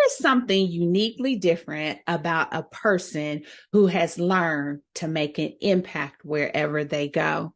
is something uniquely different about a person who has learned to make an impact wherever they go.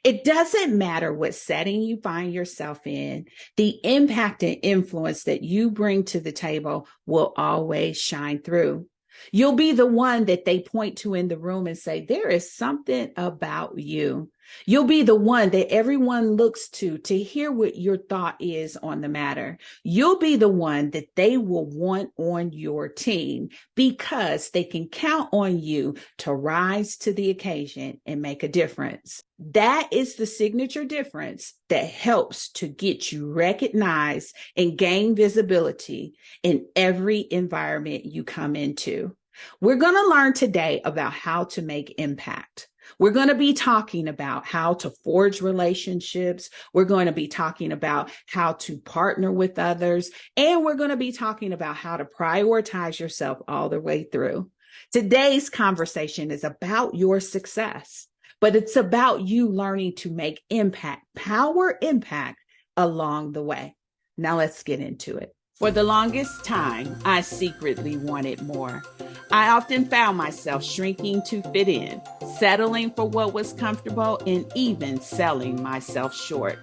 It doesn't matter what setting you find yourself in, the impact and influence that you bring to the table will always shine through. You'll be the one that they point to in the room and say, there is something about you. You'll be the one that everyone looks to hear what your thought is on the matter. You'll be the one that they will want on your team because they can count on you to rise to the occasion and make a difference. That is the signature difference that helps to get you recognized and gain visibility in every environment you come into. We're going to learn today about how to make impact. We're going to be talking about how to forge relationships. We're going to be talking about how to partner with others. And we're going to be talking about how to prioritize yourself all the way through. Today's conversation is about your success, but it's about you learning to make impact, power impact along the way. Now let's get into it. For the longest time, I secretly wanted more. I often found myself shrinking to fit in, settling for what was comfortable, and even selling myself short.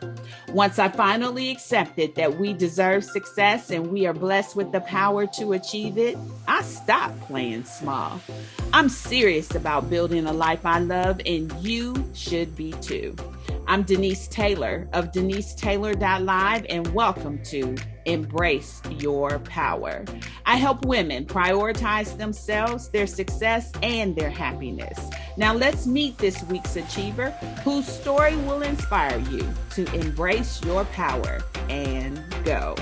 Once I finally accepted that we deserve success and we are blessed with the power to achieve it, I stopped playing small. I'm serious about building a life I love, and you should be too. I'm Denise Taylor of DeniseTaylor.live, and welcome to Embrace Your Power. I help women prioritize themselves, their success, and their happiness. Now let's meet this week's achiever whose story will inspire you to embrace your power and go.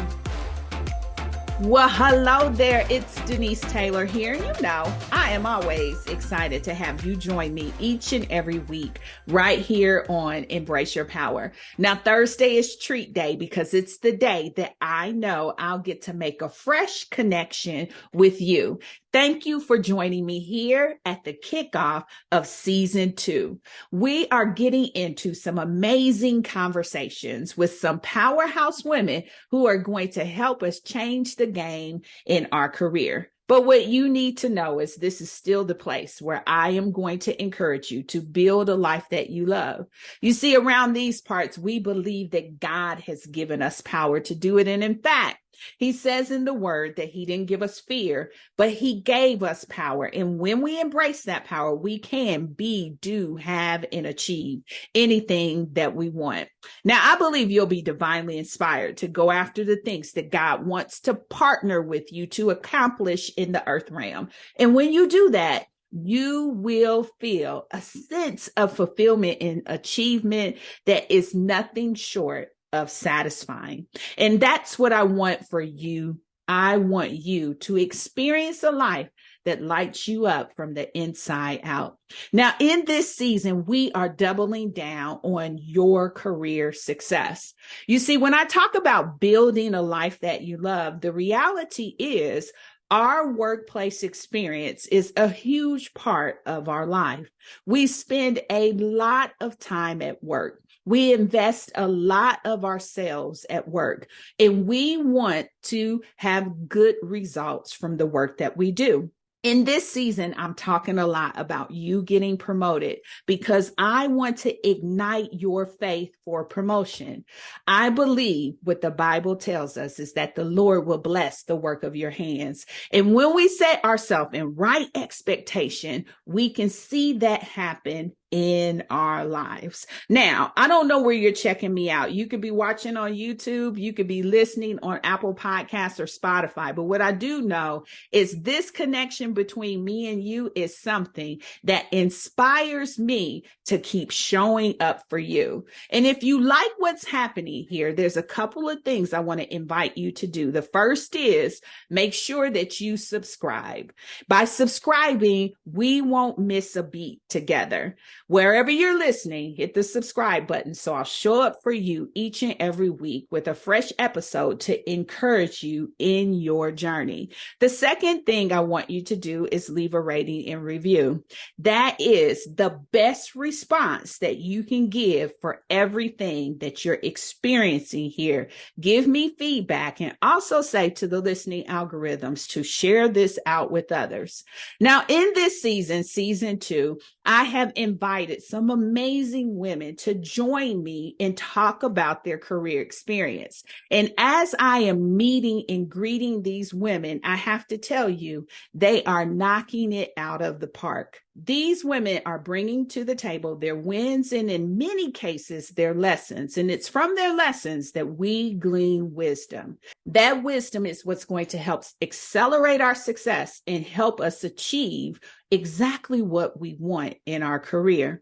Well, hello there. It's Denise Taylor here. You know, I am always excited to have you join me each and every week right here on Embrace Your Power. Now, Thursday is treat day because it's the day that I know I'll get to make a fresh connection with you. Thank you for joining me here at the kickoff of season 2. We are getting into some amazing conversations with some powerhouse women who are going to help us change the game in our career. But what you need to know is this is still the place where I am going to encourage you to build a life that you love. You see, around these parts, we believe that God has given us power to do it. And in fact, He says in the word that He didn't give us fear, but He gave us power. And when we embrace that power, we can be, do, have, and achieve anything that we want. Now, I believe you'll be divinely inspired to go after the things that God wants to partner with you to accomplish in the earth realm. And when you do that, you will feel a sense of fulfillment and achievement that is nothing short of satisfying. And that's what I want for you. I want you to experience a life that lights you up from the inside out. Now, in this season, we are doubling down on your career success. You see, when I talk about building a life that you love, the reality is our workplace experience is a huge part of our life. We spend a lot of time at work. We invest a lot of ourselves at work, and we want to have good results from the work that we do. In this season, I'm talking a lot about you getting promoted because I want to ignite your faith for promotion. I believe what the Bible tells us is that the Lord will bless the work of your hands. And when we set ourselves in right expectation, we can see that happen in our lives. Now, I don't know where you're checking me out. You could be watching on YouTube. You could be listening on Apple Podcasts or Spotify. But what I do know is this connection between me and you is something that inspires me to keep showing up for you. And if you like what's happening here, there's a couple of things I want to invite you to do. The first is make sure that you subscribe. By subscribing, we won't miss a beat together. Wherever you're listening, hit the subscribe button so I'll show up for you each and every week with a fresh episode to encourage you in your journey. The second thing I want you to do is leave a rating and review. That is the best response that you can give for everything that you're experiencing here. Give me feedback and also say to the listening algorithms to share this out with others. Now, in this season 2, I have invited some amazing women to join me and talk about their career experience. And as I am meeting and greeting these women, I have to tell you, they are knocking it out of the park. These women are bringing to the table their wins and in many cases, their lessons. And it's from their lessons that we glean wisdom. That wisdom is what's going to help accelerate our success and help us achieve exactly what we want in our career.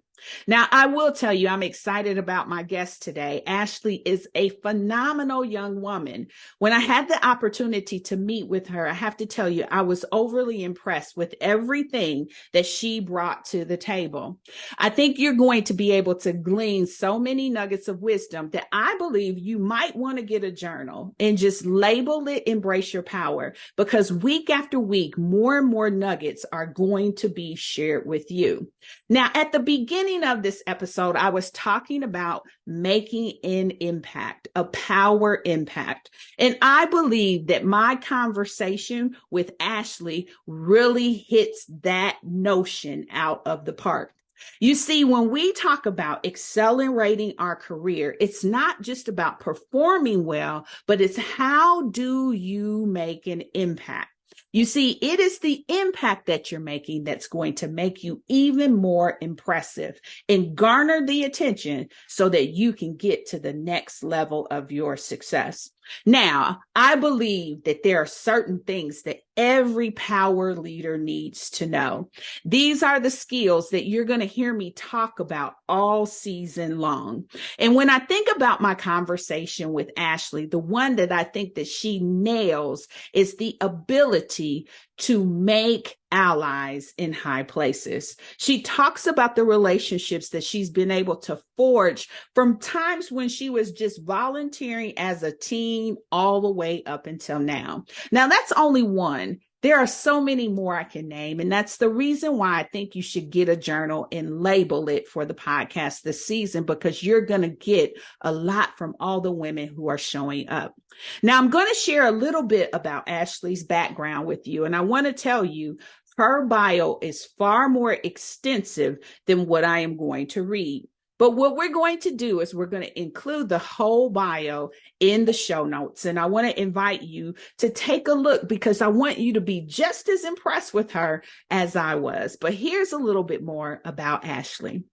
Now, I will tell you, I'm excited about my guest today. Ashley is a phenomenal young woman. When I had the opportunity to meet with her, I have to tell you, I was overly impressed with everything that she brought to the table. I think you're going to be able to glean so many nuggets of wisdom that I believe you might want to get a journal and just label it Embrace Your Power, because week after week, more and more nuggets are going to be shared with you. Now, at the beginning of this episode, I was talking about making an impact, a power impact. And I believe that my conversation with Ashley really hits that notion out of the park. You see, when we talk about accelerating our career, it's not just about performing well, but it's how do you make an impact? You see, it is the impact that you're making that's going to make you even more impressive and garner the attention so that you can get to the next level of your success. Now, I believe that there are certain things that every power leader needs to know. These are the skills that you're going to hear me talk about all season long. And when I think about my conversation with Ashley, the one that I think that she nails is the ability to make allies in high places. She talks about the relationships that she's been able to forge from times when she was just volunteering as a teen all the way up until now. Now, that's only one. There are so many more I can name, and that's the reason why I think you should get a journal and label it for the podcast this season, because you're going to get a lot from all the women who are showing up. Now, I'm going to share a little bit about Ashley's background with you, and I want to tell you her bio is far more extensive than what I am going to read. But what we're going to do is we're going to include the whole bio in the show notes. And I want to invite you to take a look, because I want you to be just as impressed with her as I was. But here's a little bit more about Ashley.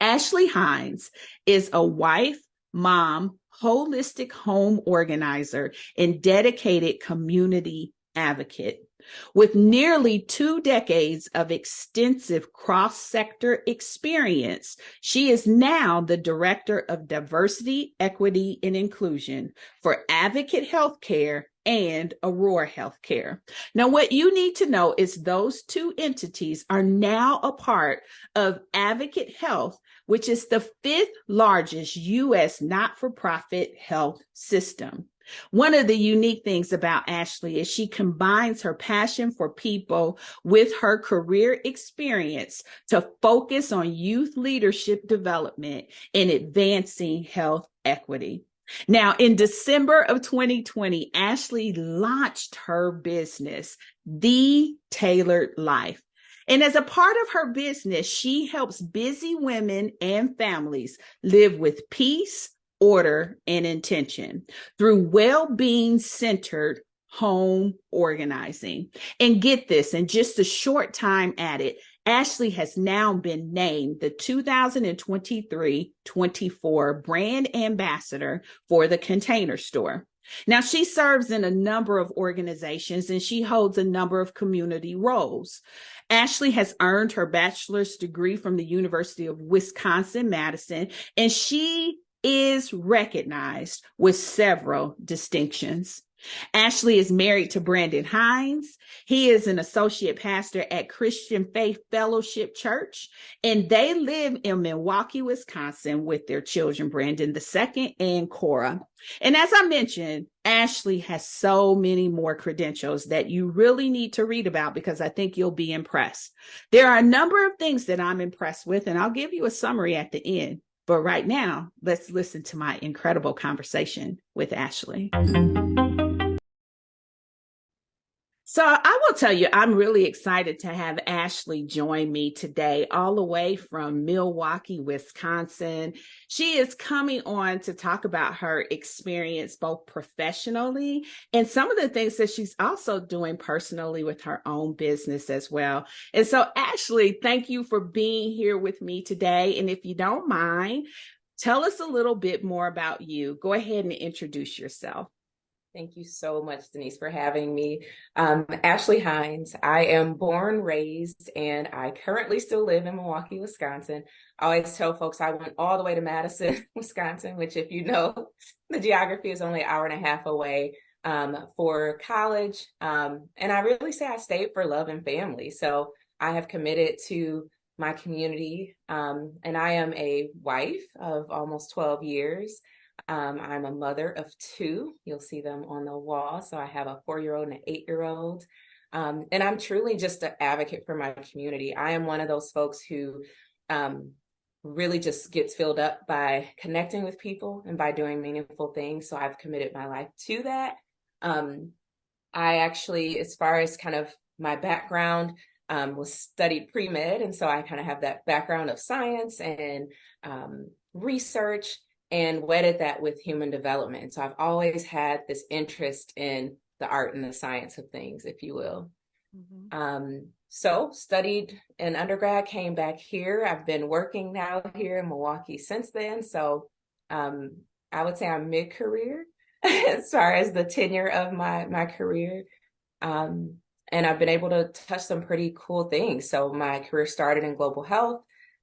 Ashley Hines is a wife, mom, holistic home organizer, and dedicated community advocate. With nearly 2 decades of extensive cross-sector experience, she is now the Director of Diversity, Equity, and Inclusion for Advocate Healthcare and Aurora Healthcare. Now, what you need to know is those 2 entities are now a part of Advocate Health, which is the 5th largest U.S. not-for-profit health system. One of the unique things about Ashley is she combines her passion for people with her career experience to focus on youth leadership development and advancing health equity. Now, in December of 2020, Ashley launched her business, The Tailored Life. And as a part of her business, she helps busy women and families live with peace, order, and intention through well-being centered home organizing. And get this, in just a short time at it, Ashley has now been named the 2023-24 brand ambassador for the Container Store. Now, she serves in a number of organizations and she holds a number of community roles. Ashley has earned her bachelor's degree from the University of Wisconsin-Madison, and she is recognized with several distinctions. Ashley is married to Brandon Hines. He is an associate pastor at Christian Faith Fellowship Church, and they live in Milwaukee, Wisconsin with their children, Brandon II and Cora. And as I mentioned, Ashley has so many more credentials that you really need to read about because I think you'll be impressed. There are a number of things that I'm impressed with, and I'll give you a summary at the end. But right now, let's listen to my incredible conversation with Ashley. So I will tell you, I'm really excited to have Ashley join me today, all the way from Milwaukee, Wisconsin. She is coming on to talk about her experience both professionally and some of the things that she's also doing personally with her own business as well. And so, Ashley, thank you for being here with me today. And if you don't mind, tell us a little bit more about you. Go ahead and introduce yourself. Thank you so much, Denise, for having me. Ashley Hines. I am born, raised, and I currently still live in Milwaukee, Wisconsin. I always tell folks I went all the way to Madison, Wisconsin, which, if you know, the geography is only an hour and a half away for college. And I really say I stayed for love and family. So I have committed to my community, and I am a wife of almost 12 years. I'm a mother of two. You'll see them on the wall. So I have a 4-year-old and an 8-year-old. And I'm truly just an advocate for my community. I am one of those folks who really just gets filled up by connecting with people and by doing meaningful things. So I've committed my life to that. I actually, as far as kind of my background, was studied pre-med. And so I kind of have that background of science and research, and wedded that with human development. So I've always had this interest in the art and the science of things, if you will. So studied in undergrad, came back here. I've been working now here in Milwaukee since then. So I would say I'm mid-career as far as the tenure of my career. And I've been able to touch some pretty cool things. So my career started in global health,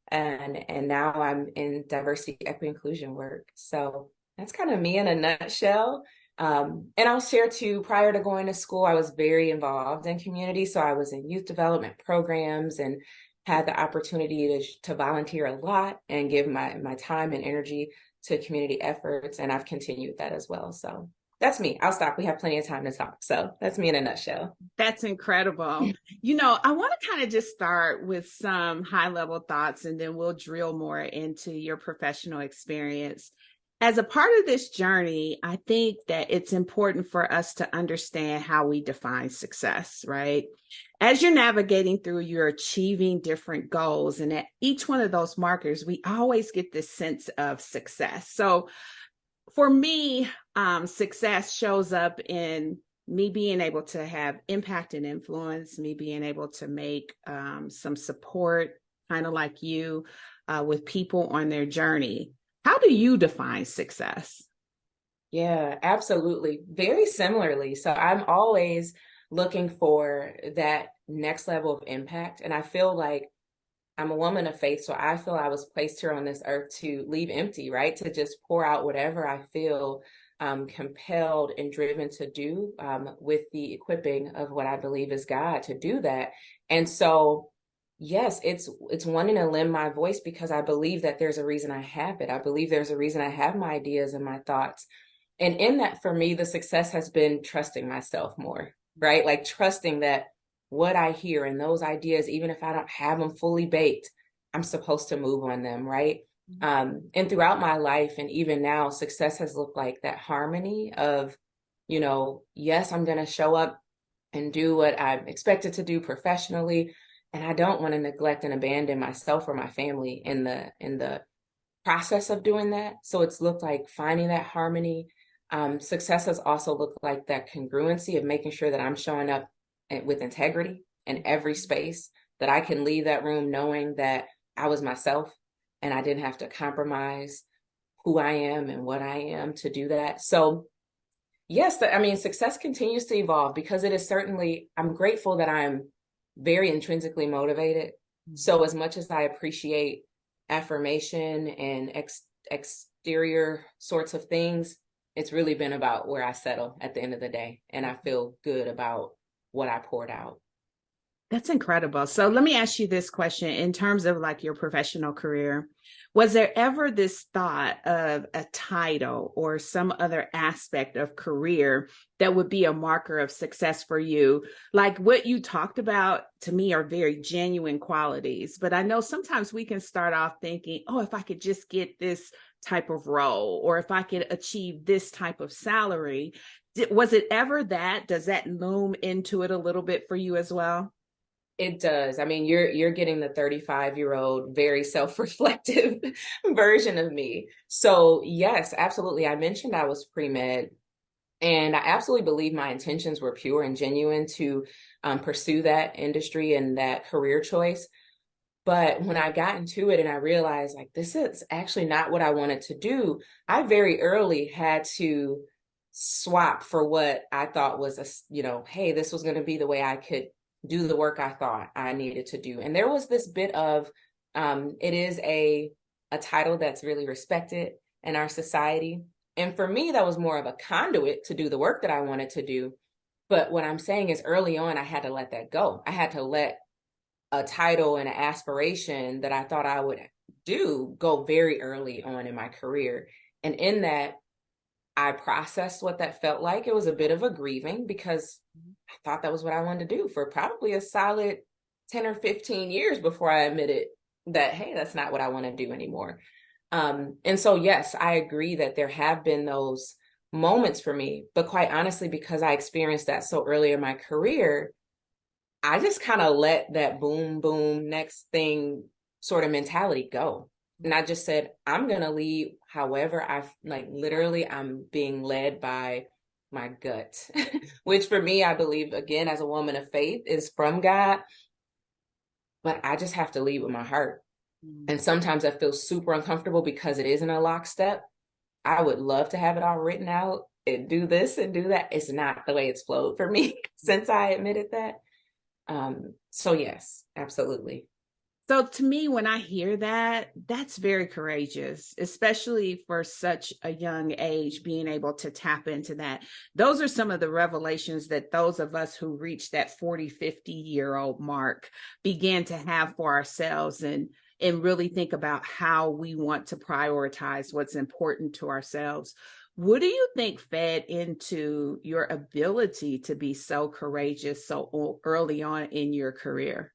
and now I'm in diversity, equity, inclusion work. So that's kind of me in a nutshell. And I'll share too, prior to going to school, I was very involved in community. So I was in youth development programs and had the opportunity to volunteer a lot and give my time and energy to community efforts. And I've continued that as well. So that's me. I'll stop. We have plenty of time to talk. So that's me in a nutshell. That's incredible. You know, I want to kind of just start with some high level thoughts and then we'll drill more into your professional experience. As a part of this journey, I think that it's important for us to understand how we define success, right? As you're navigating through, you're achieving different goals. And at each one of those markers, we always get this sense of success. So for me, success shows up in me being able to have impact and influence, me being able to make some support, kind of like you, with people on their journey. How do you define success? Yeah, absolutely. Very similarly. So I'm always looking for that next level of impact. And I feel like I'm a woman of faith, so I feel I was placed here on this earth to leave empty, right? To just pour out whatever I feel compelled and driven to do with the equipping of what I believe is God to do that. And so, yes, it's wanting to lend my voice because I believe that there's a reason I have it. I believe there's a reason I have my ideas and my thoughts. And in that, for me, the success has been trusting myself more, right? Like trusting that what I hear and those ideas, even if I don't have them fully baked, I'm supposed to move on them, right? And throughout my life and even now, success has looked like that harmony of, yes, I'm going to show up and do what I'm expected to do professionally. And I don't want to neglect and abandon myself or my family in the process of doing that. So it's looked like finding that harmony. Success has also looked like that congruency of making sure that I'm showing up with integrity in every space, that I can leave that room knowing that I was myself and I didn't have to compromise who I am and what I am to do that. So yes, success continues to evolve because it is certainly, I'm grateful that I'm very intrinsically motivated. So as much as I appreciate affirmation and exterior sorts of things, It's really been about where I settle at the end of the day. And I feel good about what I poured out. That's incredible. So let me ask you this question in terms of like your professional career. Was there ever this thought of a title or some other aspect of career that would be a marker of success for you? Like what you talked about to me are very genuine qualities, but I know sometimes we can start off thinking, oh, if I could just get this type of role, or if I could achieve this type of salary. Was it ever that? Does that loom into it a little bit for you as well? It does. I mean, you're getting the 35-year-old, very self-reflective version of me. So yes, absolutely. I mentioned I was pre-med, and I absolutely believe my intentions were pure and genuine to pursue that industry and that career choice. But when I got into it and I realized like this is actually not what I wanted to do, I very early had to swap for what I thought was hey, this was going to be the way I could do the work I thought I needed to do. And there was this bit of it is a title that's really respected in our society. And for me, that was more of a conduit to do the work that I wanted to do. But what I'm saying is early on, I had to let that go. I had to let a title and an aspiration that I thought I would do go very early on in my career. And in that, I processed what that felt like. It was a bit of a grieving because I thought that was what I wanted to do for probably a solid 10 or 15 years before I admitted that, hey, that's not what I want to do anymore. And so, yes, I agree that there have been those moments for me, but quite honestly, because I experienced that so early in my career, I just kind of let that boom, boom, next thing sort of mentality go. And I just said, I'm going to lead however literally, I'm being led by my gut, which for me, I believe, again, as a woman of faith, is from God. But I just have to lead with my heart. And sometimes I feel super uncomfortable because it isn't a lockstep. I would love to have it all written out and do this and do that. It's not the way it's flowed for me since I admitted that. So yes, absolutely. So to me, when I hear that, that's very courageous, especially for such a young age, being able to tap into that. Those are some of the revelations that those of us who reach that 40, 50-year-old mark begin to have for ourselves, and really think about how we want to prioritize what's important to ourselves. What do you think fed into your ability to be so courageous so early on in your career?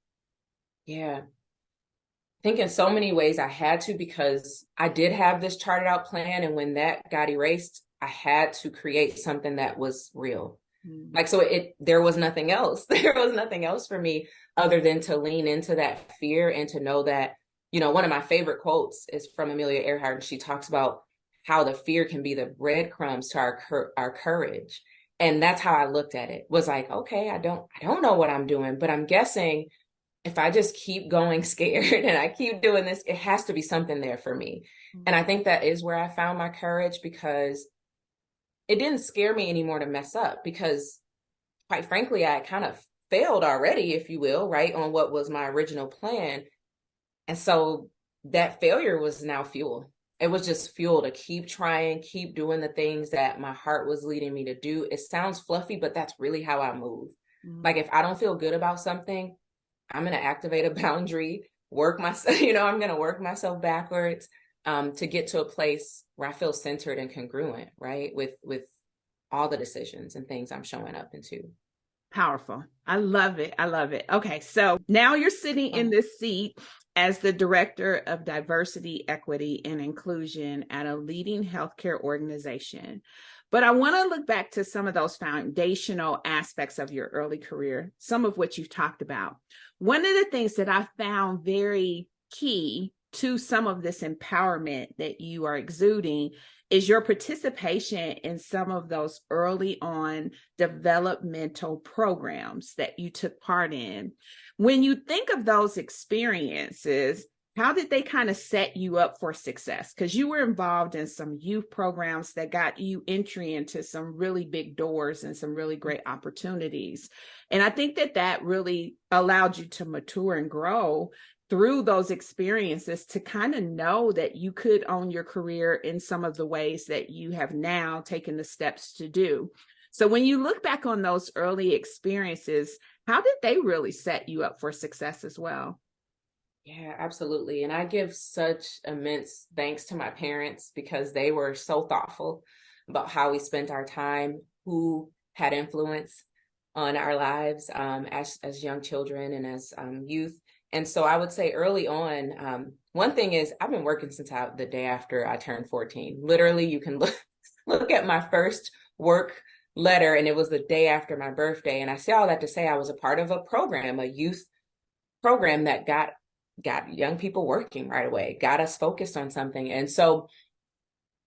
Yeah. I think in so many ways I had to, because I did have this charted out plan. And when that got erased, I had to create something that was real. Like, so there was nothing else. There was nothing else for me other than to lean into that fear and to know that, one of my favorite quotes is from Amelia Earhart. And she talks about how the fear can be the breadcrumbs to our courage. And that's how I looked at it, was like, okay, I don't know what I'm doing, but I'm guessing if I just keep going scared and I keep doing this, it has to be something there for me. And I think that is where I found my courage, because it didn't scare me anymore to mess up, because quite frankly, I kind of failed already, if you will, right, on what was my original plan. And so that failure was now fuel. It was just fuel to keep trying, keep doing the things that my heart was leading me to do. It sounds fluffy, but that's really how I move. Like if I don't feel good about something, I'm going to activate a boundary, work myself, I'm going to work myself backwards to get to a place where I feel centered and congruent, right? With all the decisions and things I'm showing up into. Powerful. I love it. I love it. Okay. So now you're sitting in this seat as the Director of Diversity, Equity, and Inclusion at a leading healthcare organization. But I want to look back to some of those foundational aspects of your early career, some of which you've talked about. One of the things that I found very key to some of this empowerment that you are exuding is your participation in some of those early on developmental programs that you took part in. When you think of those experiences, how did they kind of set you up for success? Because you were involved in some youth programs that got you entry into some really big doors and some really great opportunities. And I think that really allowed you to mature and grow through those experiences to kind of know that you could own your career in some of the ways that you have now taken the steps to do. So when you look back on those early experiences, how did they really set you up for success as well? Yeah, absolutely. And I give such immense thanks to my parents because they were so thoughtful about how we spent our time, who had influence on our lives as young children and as youth. And so I would say early on, one thing is I've been working since the day after I turned 14. Literally, you can look at my first work letter, and it was the day after my birthday. And I say all that to say I was a part of a program, a youth program that got young people working right away, got us focused on something. And so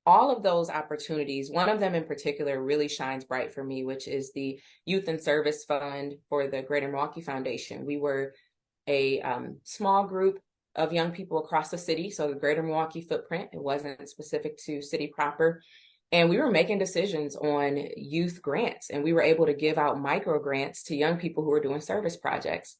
all of those opportunities, one of them in particular really shines bright for me, which is the Youth and Service Fund for the Greater Milwaukee Foundation. We were a small group of young people across the city, so the Greater Milwaukee footprint, it wasn't specific to city proper. And we were making decisions on youth grants, and we were able to give out micro grants to young people who were doing service projects.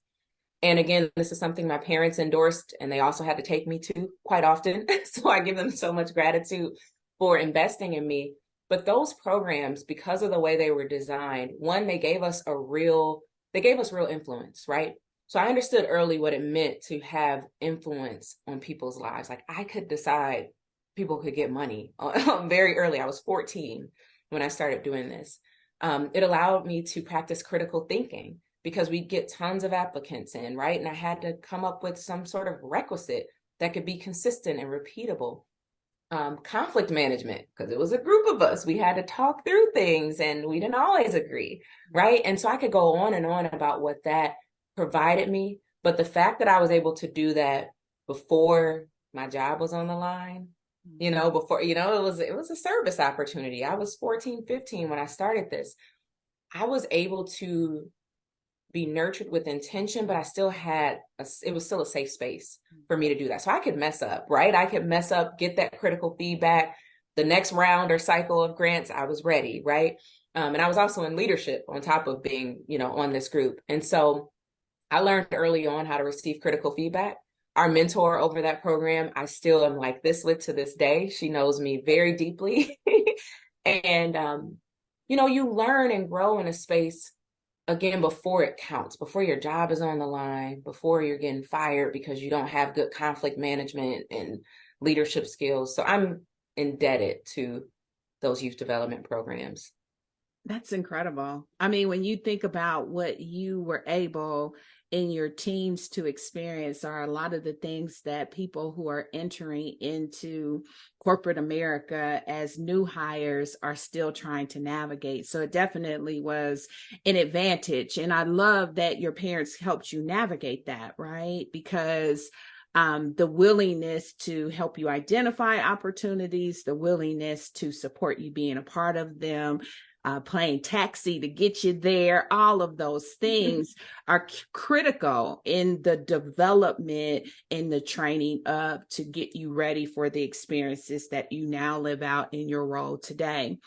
And again, this is something my parents endorsed, and they also had to take me to quite often. So I give them so much gratitude for investing in me. But those programs, because of the way they were designed, one, they gave us real influence, right? So I understood early what it meant to have influence on people's lives. Like I could decide people could get money very early. I was 14 when I started doing this. It allowed me to practice critical thinking, because we get tons of applicants in, right? And I had to come up with some sort of requisite that could be consistent and repeatable. Conflict management, because it was a group of us. We had to talk through things and we didn't always agree, right? And so I could go on and on about what that provided me. But the fact that I was able to do that before my job was on the line, before, it was a service opportunity. I was 14, 15 when I started this. I was able to be nurtured with intention, but I still it was still a safe space for me to do that. So I could mess up, right? I could mess up, get that critical feedback. The next round or cycle of grants, I was ready, right? And I was also in leadership on top of being, on this group. And so I learned early on how to receive critical feedback. Our mentor over that program, I still am like this with to this day. She knows me very deeply. And, you learn and grow in a space, again, before it counts, before your job is on the line, before you're getting fired because you don't have good conflict management and leadership skills. So I'm indebted to those youth development programs. That's incredible. I mean, when you think about what you were able in your teens to experience, are a lot of the things that people who are entering into corporate America as new hires are still trying to navigate. So it definitely was an advantage. And I love that your parents helped you navigate that, right? Because the willingness to help you identify opportunities, the willingness to support you being a part of them, playing taxi to get you there, all of those things are critical in the development and the training up to get you ready for the experiences that you now live out in your role today.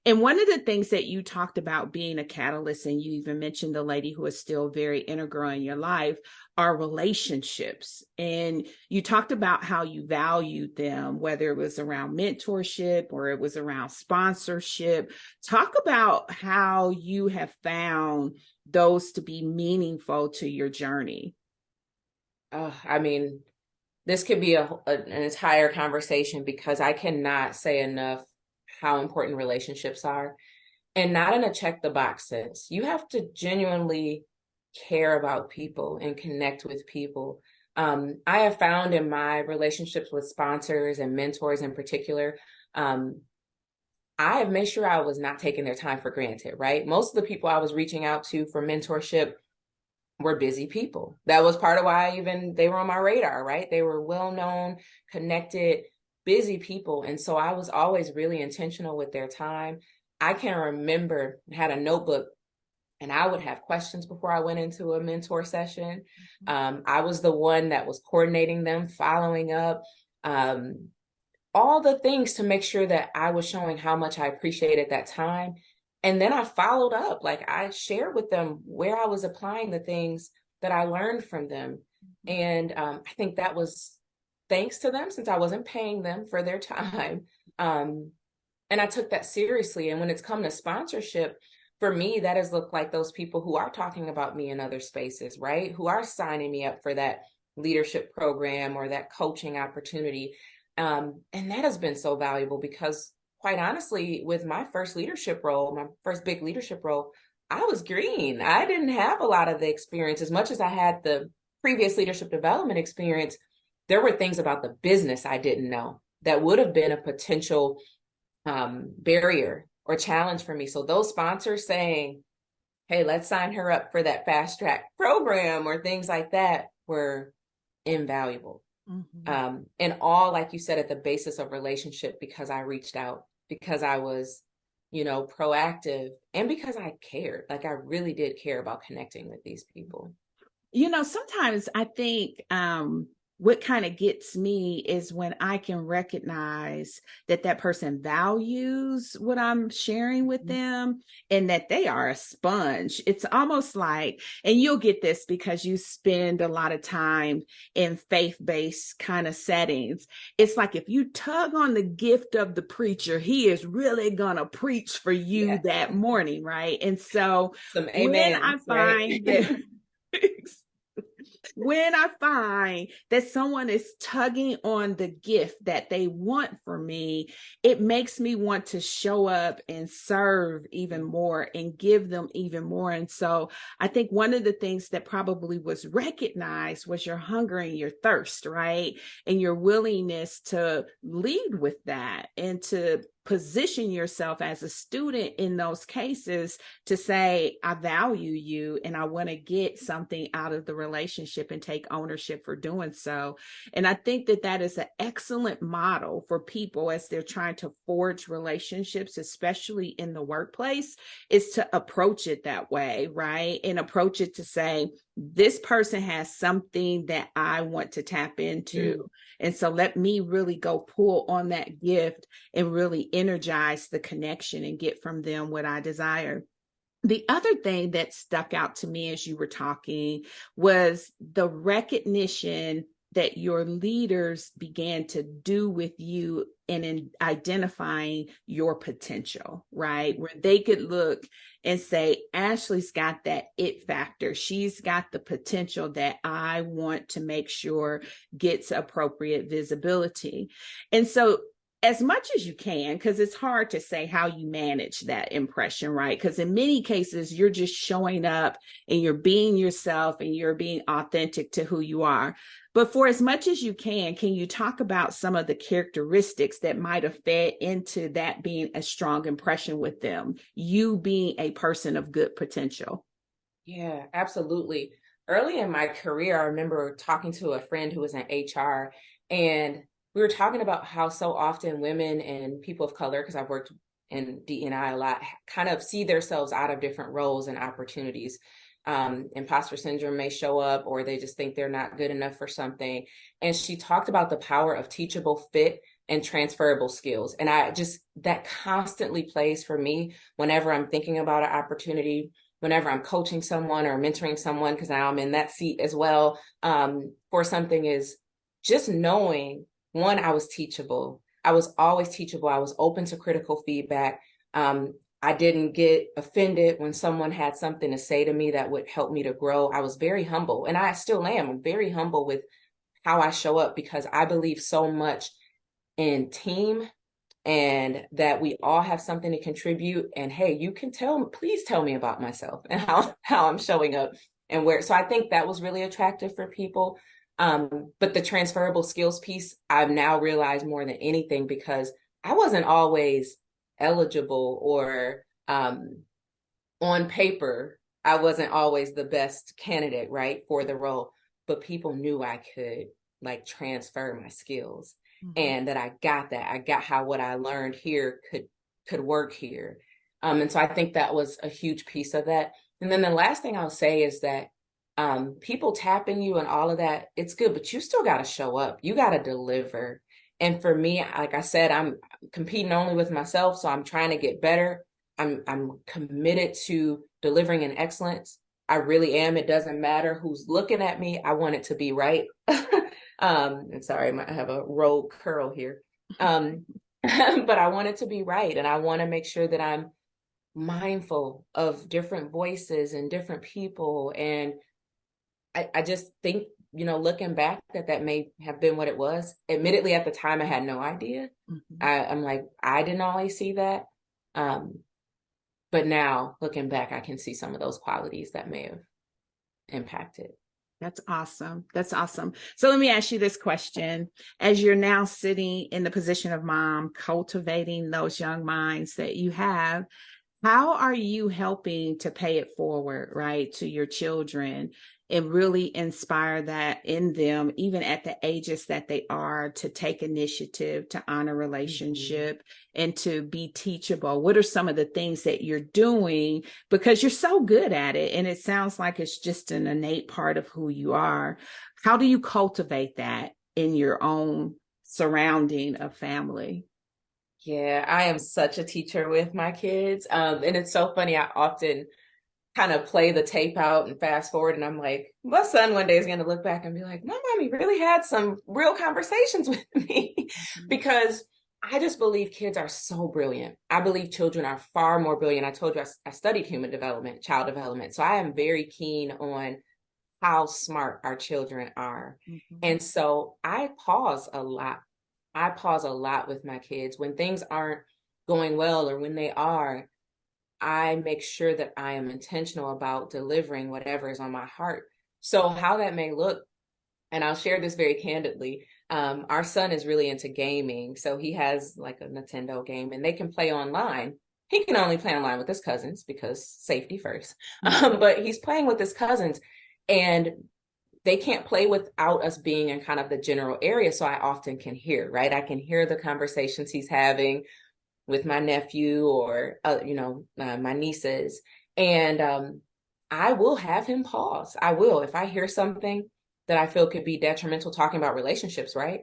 And one of the things that you talked about being a catalyst, and you even mentioned the lady who is still very integral in your life, are relationships. And you talked about how you valued them, whether it was around mentorship or it was around sponsorship. Talk about how you have found those to be meaningful to your journey. I mean, this could be an entire conversation, because I cannot say enough how important relationships are, and not in a check the box sense. You have to genuinely care about people and connect with people. I have found in my relationships with sponsors and mentors in particular, I have made sure I was not taking their time for granted, right? Most of the people I was reaching out to for mentorship were busy people. That was part of why they were on my radar, right? They were well-known, connected, busy people. And so I was always really intentional with their time. I can remember I had a notebook, and I would have questions before I went into a mentor session. I was the one that was coordinating them, following up, all the things to make sure that I was showing how much I appreciated that time. And then I followed up, like I shared with them where I was applying the things that I learned from them. And I think that was thanks to them, since I wasn't paying them for their time. Um, and I took that seriously. And when it's come to sponsorship, for me, that has looked like those people who are talking about me in other spaces, right? Who are signing me up for that leadership program or that coaching opportunity. And that has been so valuable because, quite honestly, with my first leadership role, my first big leadership role, I was green. I didn't have a lot of the experience. As much as I had the previous leadership development experience, there were things about the business I didn't know that would have been a potential barrier or challenge for me. So those sponsors saying, hey, let's sign her up for that fast track program or things like that were invaluable. And all, like you said, at the basis of relationship, because I reached out, because I was, proactive, and because I cared. Like, I really did care about connecting with these people. Sometimes I think what kind of gets me is when I can recognize that person values what I'm sharing with them and that they are a sponge. It's almost like, and you'll get this because you spend a lot of time in faith-based kind of settings. It's like if you tug on the gift of the preacher, he is really gonna preach for you that morning, right? And so some when amens, I right? find that when I find that someone is tugging on the gift that they want for me, it makes me want to show up and serve even more and give them even more. And so I think one of the things that probably was recognized was your hunger and your thirst, right? And your willingness to lead with that and to position yourself as a student in those cases to say, I value you and I want to get something out of the relationship and take ownership for doing so. And I think that is an excellent model for people as they're trying to forge relationships, especially in the workplace, is to approach it that way, right? And approach it to say, this person has something that I want to tap into. And so let me really go pull on that gift and really energize the connection and get from them what I desire. The other thing that stuck out to me as you were talking was the recognition that your leaders began to do with you and in identifying your potential, right? Where they could look and say, Ashley's got that it factor. She's got the potential that I want to make sure gets appropriate visibility. And so as much as you can, because it's hard to say how you manage that impression, right? Because in many cases, you're just showing up and you're being yourself and you're being authentic to who you are. But for as much as you can you talk about some of the characteristics that might have fed into that being a strong impression with them, you being a person of good potential? Yeah, absolutely. Early in my career, I remember talking to a friend who was in HR, and we were talking about how so often women and people of color, because I've worked in DEI a lot, kind of see themselves out of different roles and opportunities. Imposter syndrome may show up, or they just think they're not good enough for something. And she talked about the power of teachable fit and transferable skills. And that constantly plays for me whenever I'm thinking about an opportunity, whenever I'm coaching someone or mentoring someone, because now I'm in that seat as well, for something, is just knowing, one, I was teachable. I was always teachable. I was open to critical feedback. I didn't get offended when someone had something to say to me that would help me to grow. I was very humble, and I still am. I'm very humble with how I show up because I believe so much in team and that we all have something to contribute. And hey, you can please tell me about myself and how I'm showing up and where. So I think that was really attractive for people. But the transferable skills piece, I've now realized more than anything, because I wasn't always eligible or on paper, I wasn't always the best candidate, right, for the role, but people knew I could like transfer my skills and that I got how what I learned here could work here. And so I think that was a huge piece of that. And then the last thing I'll say is that people tapping you and all of that, it's good, but you still got to show up. You got to deliver. And for me, like I said, I'm competing only with myself, so I'm trying to get better. I'm committed to delivering in excellence, I really am. It doesn't matter who's looking at me. I want it to be right. And sorry, I have a rogue curl here. But I want it to be right. And I want to make sure that I'm mindful of different voices and different people. And I just think, looking back, that may have been what it was. Admittedly, at the time, I had no idea. Mm-hmm. I'm like, I didn't always see that. But now looking back, I can see some of those qualities that may have impacted. That's awesome. That's awesome. So let me ask you this question. As you're now sitting in the position of mom, cultivating those young minds that you have, how are you helping to pay it forward, right, to your children and really inspire that in them, even at the ages that they are, to take initiative, to honor relationship, and to be teachable? What are some of the things that you're doing? Because you're so good at it, and it sounds like it's just an innate part of who you are. How do you cultivate that in your own surrounding of family? Yeah, I am such a teacher with my kids. And it's so funny. I often kind of play the tape out and fast forward, and I'm like, my son one day is going to look back and be like, my mommy really had some real conversations with me. Because I just believe kids are so brilliant. I believe children are far more brilliant. I told you I studied human development, child development. So I am very keen on how smart our children are. Mm-hmm. And so I pause a lot. I pause a lot with my kids when things aren't going well, or when they are. I make sure that I am intentional about delivering whatever is on my heart. So how that may look, and I'll share this very candidly. Our son is really into gaming. So he has like a Nintendo game, and they can play online. He can only play online with his cousins because safety first. But he's playing with his cousins, and they can't play without us being in kind of the general area. So I often can hear, right? I can hear the conversations he's having with my nephew, or my nieces. And I will have him pause. I will, if I hear something that I feel could be detrimental, talking about relationships, right?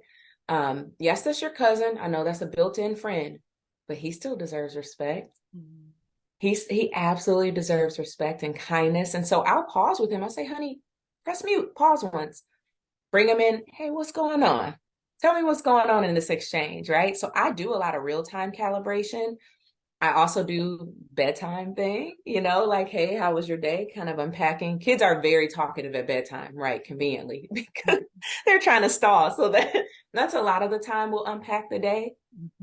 Yes, that's your cousin. I know that's a built-in friend, but he still deserves respect. Mm-hmm. He absolutely deserves respect and kindness. And so I'll pause with him. I say, honey, press mute, pause once, bring him in. Hey, what's going on? Tell me what's going on in this exchange, right? So I do a lot of real-time calibration. I also do bedtime thing, like, hey, how was your day? Kind of unpacking. Kids are very talkative at bedtime, right? Conveniently, because they're trying to stall. So that's a lot of the time we'll unpack the day,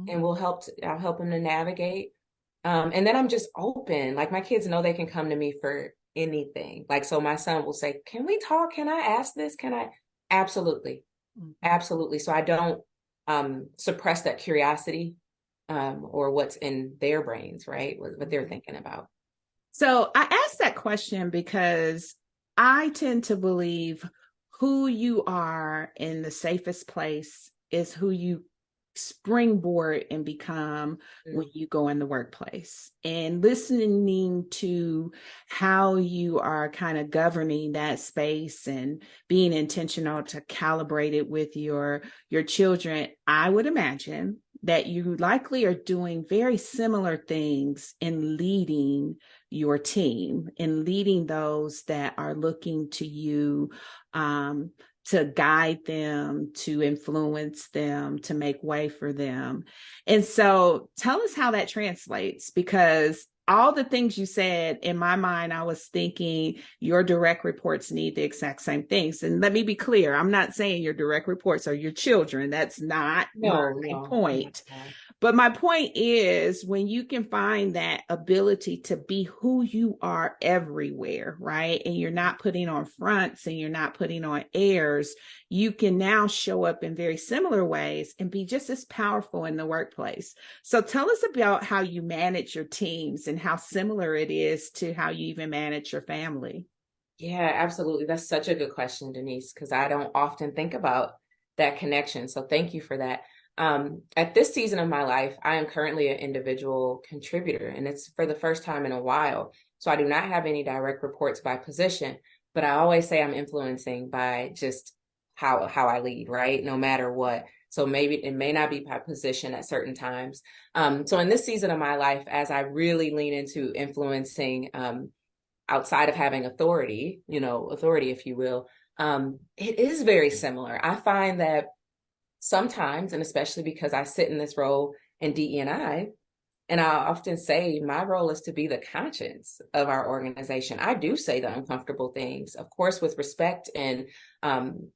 and I'll help them to navigate. And then I'm just open. Like, my kids know they can come to me for anything. Like, so my son will say, can we talk? Can I ask this? Can I? Absolutely. Absolutely. So I don't suppress that curiosity, or what's in their brains, right? What they're thinking about. So I asked that question because I tend to believe who you are in the safest place is who you springboard and become when you go in the workplace. And listening to how you are kind of governing that space and being intentional to calibrate it with your children, I would imagine that you likely are doing very similar things in leading your team and leading those that are looking to you, to guide them, to influence them, to make way for them. And so tell us how that translates, because all the things you said, in my mind, I was thinking your direct reports need the exact same things. And let me be clear, I'm not saying your direct reports are your children. That's not my point. But my point is, when you can find that ability to be who you are everywhere, right? And you're not putting on fronts and you're not putting on airs, you can now show up in very similar ways and be just as powerful in the workplace. So tell us about how you manage your teams and how similar it is to how you even manage your family. Yeah, absolutely. That's such a good question, Denise, because I don't often think about that connection. So thank you for that. At this season of my life, I am currently an individual contributor, and it's for the first time in a while. So I do not have any direct reports by position, but I always say I'm influencing by just how I lead, right? No matter what. So maybe it may not be by position at certain times. So in this season of my life, as I really lean into influencing, outside of having authority, authority, if you will, it is very similar. I find that sometimes, and especially because I sit in this role in DEI, and I often say my role is to be the conscience of our organization. I do say the uncomfortable things, of course, with respect and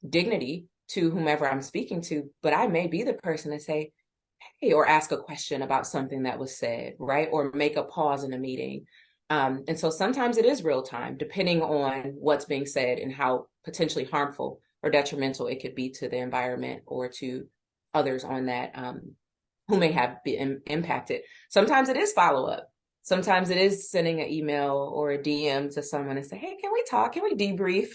dignity to whomever I'm speaking to, but I may be the person to say, hey, or ask a question about something that was said, right? Or make a pause in a meeting. And so sometimes it is real time, depending on what's being said and how potentially harmful or detrimental it could be to the environment or to others on that who may have been impacted. Sometimes it is follow up. Sometimes it is sending an email or a DM to someone and say, hey, can we talk? Can we debrief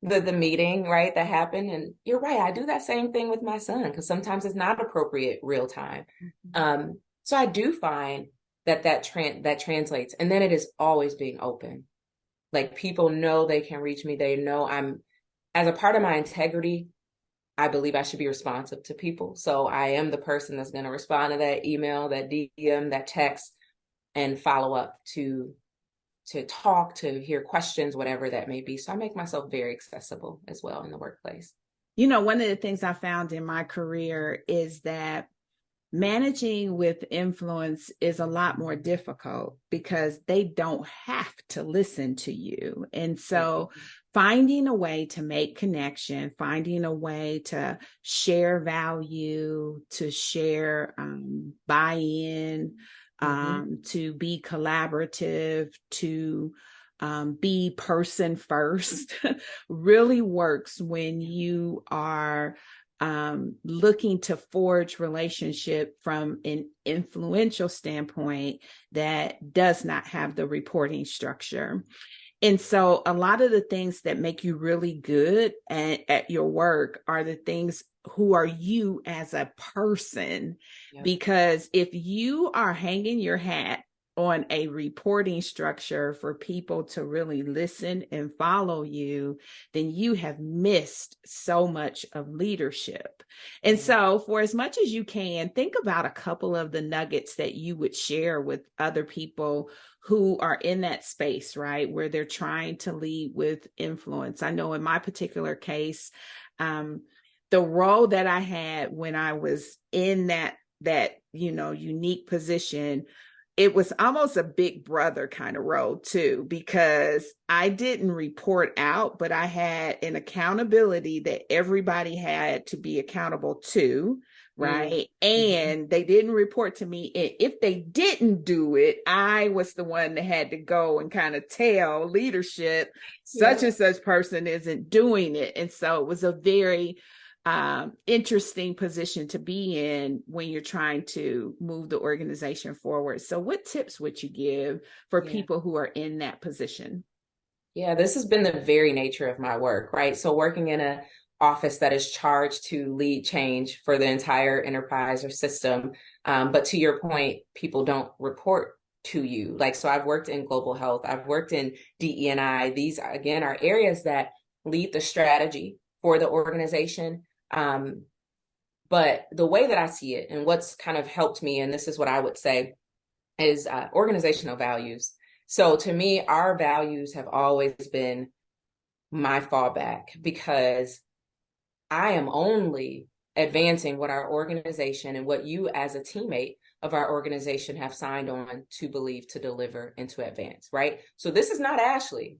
the meeting, right, that happened? And you're right, I do that same thing with my son because sometimes it's not appropriate real time. So I do find that translates. And then it is always being open. Like, people know they can reach me. They know I'm, as a part of my integrity, I believe I should be responsive to people. So I am the person that's going to respond to that email, that DM, that text, and follow up to talk, to hear questions, whatever that may be. So I make myself very accessible as well in the workplace. One of the things I found in my career is that managing with influence is a lot more difficult because they don't have to listen to you. And so finding a way to make connection, finding a way to share value, to share buy-in, to be collaborative, to be person first really works when you are looking to forge relationship from an influential standpoint that does not have the reporting structure. And so a lot of the things that make you really good at your work are the things who are you as a person. Yep. Because if you are hanging your hat on a reporting structure for people to really listen and follow you, then you have missed so much of leadership. And so for as much as you can, think about a couple of the nuggets that you would share with other people who are in that space, right, where they're trying to lead with influence. I know in my particular case, the role that I had when I was in that unique position, it was almost a big brother kind of role too, because I didn't report out, but I had an accountability that everybody had to be accountable to, right? And they didn't report to me. And if they didn't do it, I was the one that had to go and kind of tell leadership, such and such person isn't doing it. And so it was a very interesting position to be in when you're trying to move the organization forward. So what tips would you give for people who are in that position? Yeah, this has been the very nature of my work, right? So working in an office that is charged to lead change for the entire enterprise or system. But to your point, people don't report to you. Like, so I've worked in global health, I've worked in DE&I. These, again, are areas that lead the strategy for the organization. But the way that I see it and what's kind of helped me, and this is what I would say, is organizational values. So to me, our values have always been my fallback, because I am only advancing what our organization and what you as a teammate of our organization have signed on to believe, to deliver, and to advance, right? So this is not Ashley.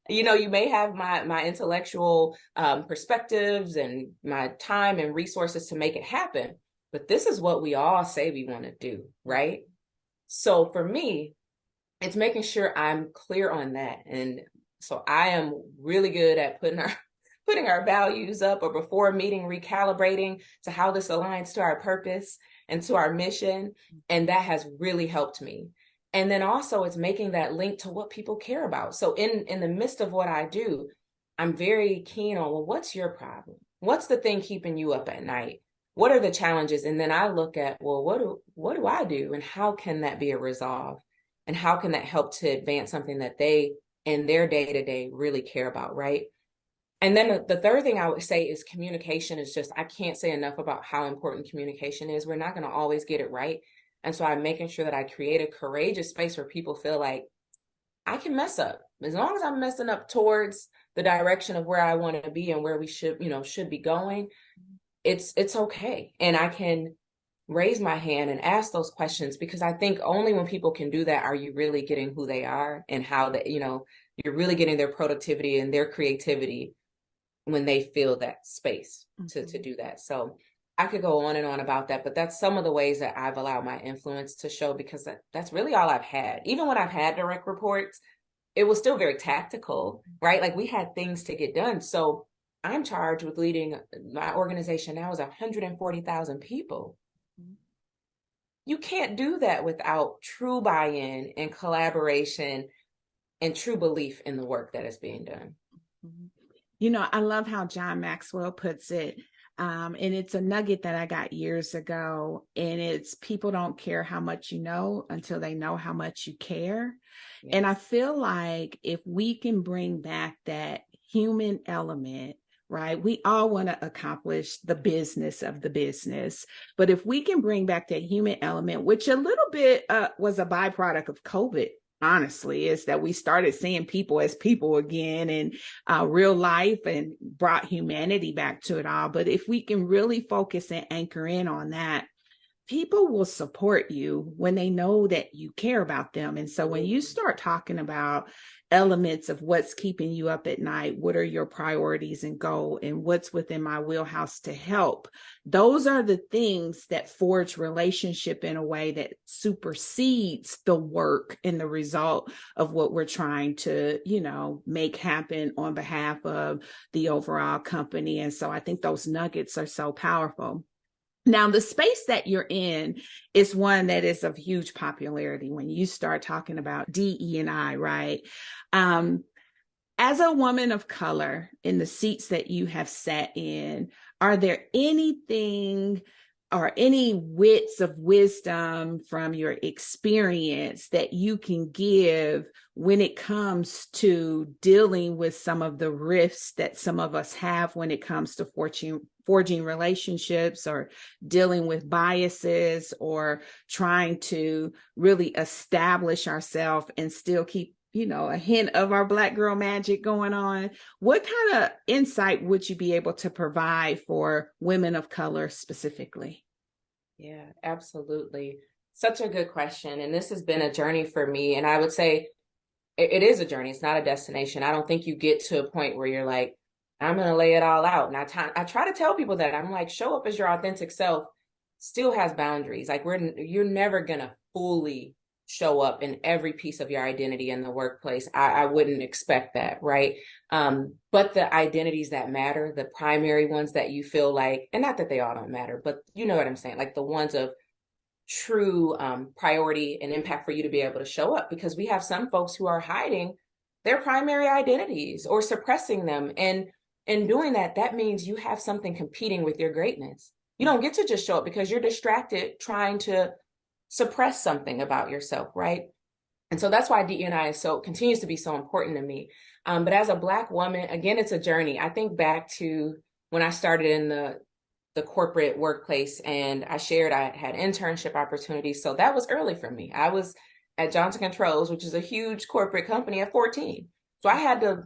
You may have my intellectual perspectives and my time and resources to make it happen, but this is what we all say we want to do, right? So for me, it's making sure I'm clear on that. And so I am really good at putting our values up, or before a meeting, recalibrating to how this aligns to our purpose and to our mission. And that has really helped me. And then also it's making that link to what people care about. So in the midst of what I do, I'm very keen on, well, what's your problem? What's the thing keeping you up at night? What are the challenges? And then I look at, well, what do I do? And how can that be a resolve? And how can that help to advance something that they in their day-to-day really care about, right? And then the third thing I would say is communication is just, I can't say enough about how important communication is. We're not going to always get it right. And so I'm making sure that I create a courageous space where people feel like I can mess up. As long as I'm messing up towards the direction of where I want to be and where we should, should be going, it's okay. And I can raise my hand and ask those questions, because I think only when people can do that are you really getting who they are and how that, you're really getting their productivity and their creativity when they feel that space to do that. So I could go on and on about that, but that's some of the ways that I've allowed my influence to show, because that's really all I've had. Even when I've had direct reports, it was still very tactical, right? Like we had things to get done. So I'm charged with leading my organization now is 140,000 people. You can't do that without true buy-in and collaboration and true belief in the work that is being done. I love how John Maxwell puts it. And it's a nugget that I got years ago. And it's people don't care how much you know until they know how much you care. Yes. And I feel like if we can bring back that human element, right? We all want to accomplish the business of the business. But if we can bring back that human element, which a little bit was a byproduct of COVID, honestly, is that we started seeing people as people again in real life and brought humanity back to it all. But if we can really focus and anchor in on that, people will support you when they know that you care about them. And so when you start talking about elements of what's keeping you up at night, what are your priorities and goal, and what's within my wheelhouse to help, those are the things that forge relationship in a way that supersedes the work and the result of what we're trying to, make happen on behalf of the overall company. And so I think those nuggets are so powerful. Now, the space that you're in is one that is of huge popularity when you start talking about DE&I, right? As a woman of color in the seats that you have sat in, are there anything or any wits of wisdom from your experience that you can give when it comes to dealing with some of the rifts that some of us have when it comes to forging relationships, or dealing with biases, or trying to really establish ourselves and still keep, a hint of our Black girl magic going on? What kind of insight would you be able to provide for women of color specifically? Yeah, absolutely. Such a good question. And this has been a journey for me. And I would say it is a journey. It's not a destination. I don't think you get to a point where you're like, I'm going to lay it all out. And I try to tell people that. I'm like, show up as your authentic self still has boundaries. Like you're never going to fully show up in every piece of your identity in the workplace. I wouldn't expect that, right? But the identities that matter, the primary ones that you feel like, and not that they all don't matter, but you know what I'm saying, like the ones of true priority and impact for you to be able to show up, because we have some folks who are hiding their primary identities or suppressing them. And in doing that, that means you have something competing with your greatness. You don't get to just show up because you're distracted trying to suppress something about yourself, right? And so that's why DE&I continues to be so important to me. But as a Black woman, again, it's a journey. I think back to when I started in the corporate workplace, and I had internship opportunities. So that was early for me. I was at Johnson Controls, which is a huge corporate company, at 14. So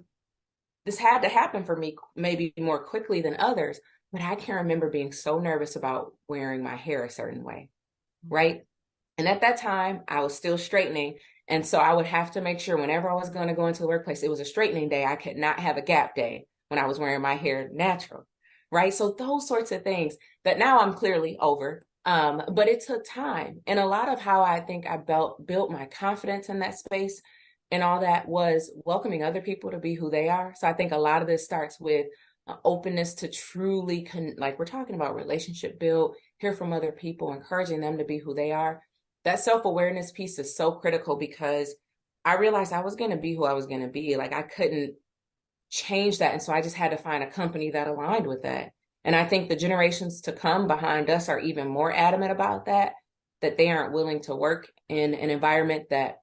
this had to happen for me maybe more quickly than others. But I can remember being so nervous about wearing my hair a certain way, right? And at that time, I was still straightening. And so I would have to make sure whenever I was going to go into the workplace, it was a straightening day. I could not have a gap day when I was wearing my hair natural, right? So those sorts of things that now I'm clearly over. But it took time. And a lot of how I think I built my confidence in that space and all that was welcoming other people to be who they are. So I think a lot of this starts with openness to truly, like we're talking about, relationship build, hear from other people, encouraging them to be who they are. That self-awareness piece is so critical, because I realized I was going to be who I was going to be. Like I couldn't change that. And so I just had to find a company that aligned with that. And I think the generations to come behind us are even more adamant about that they aren't willing to work in an environment that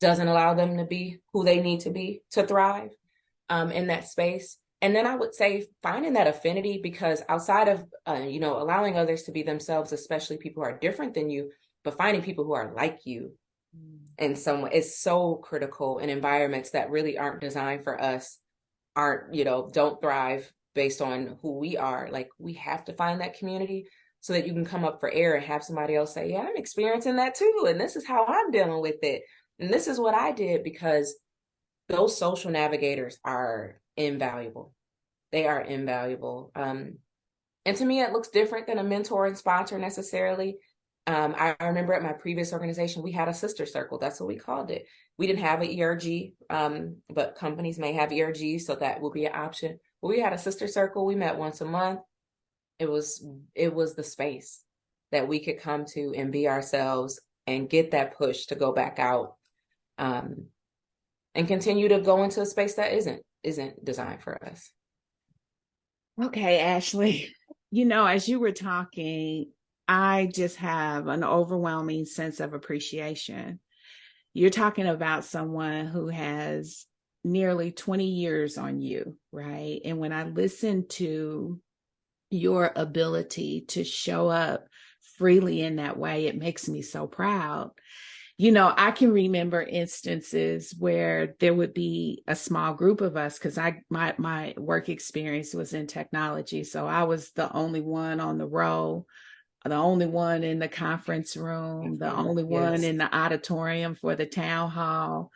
doesn't allow them to be who they need to be to thrive in that space. And then I would say finding that affinity, because outside of, allowing others to be themselves, especially people who are different than you, but finding people who are like you, And so it's so critical in environments that really aren't designed for us, aren't, don't thrive based on who we are. Like, we have to find that community so that you can come up for air and have somebody else say, yeah, I'm experiencing that too. And this is how I'm dealing with it. And this is what I did, because those social navigators are invaluable. They are invaluable. And to me, it looks different than a mentor and sponsor necessarily. I remember at my previous organization, we had a sister circle. That's what we called it. We didn't have an ERG, but companies may have ERG, so that will be an option. But we had a sister circle. We met once a month. It was the space that we could come to and be ourselves and get that push to go back out, and continue to go into a space that isn't designed for us. Okay, Ashley, as you were talking, I just have an overwhelming sense of appreciation. You're talking about someone who has nearly 20 years on you, right? And when I listen to your ability to show up freely in that way, it makes me so proud. I can remember instances where there would be a small group of us, because my work experience was in technology. So I was the only one on the row, the only one in the conference room, the only one in the auditorium for the town hall.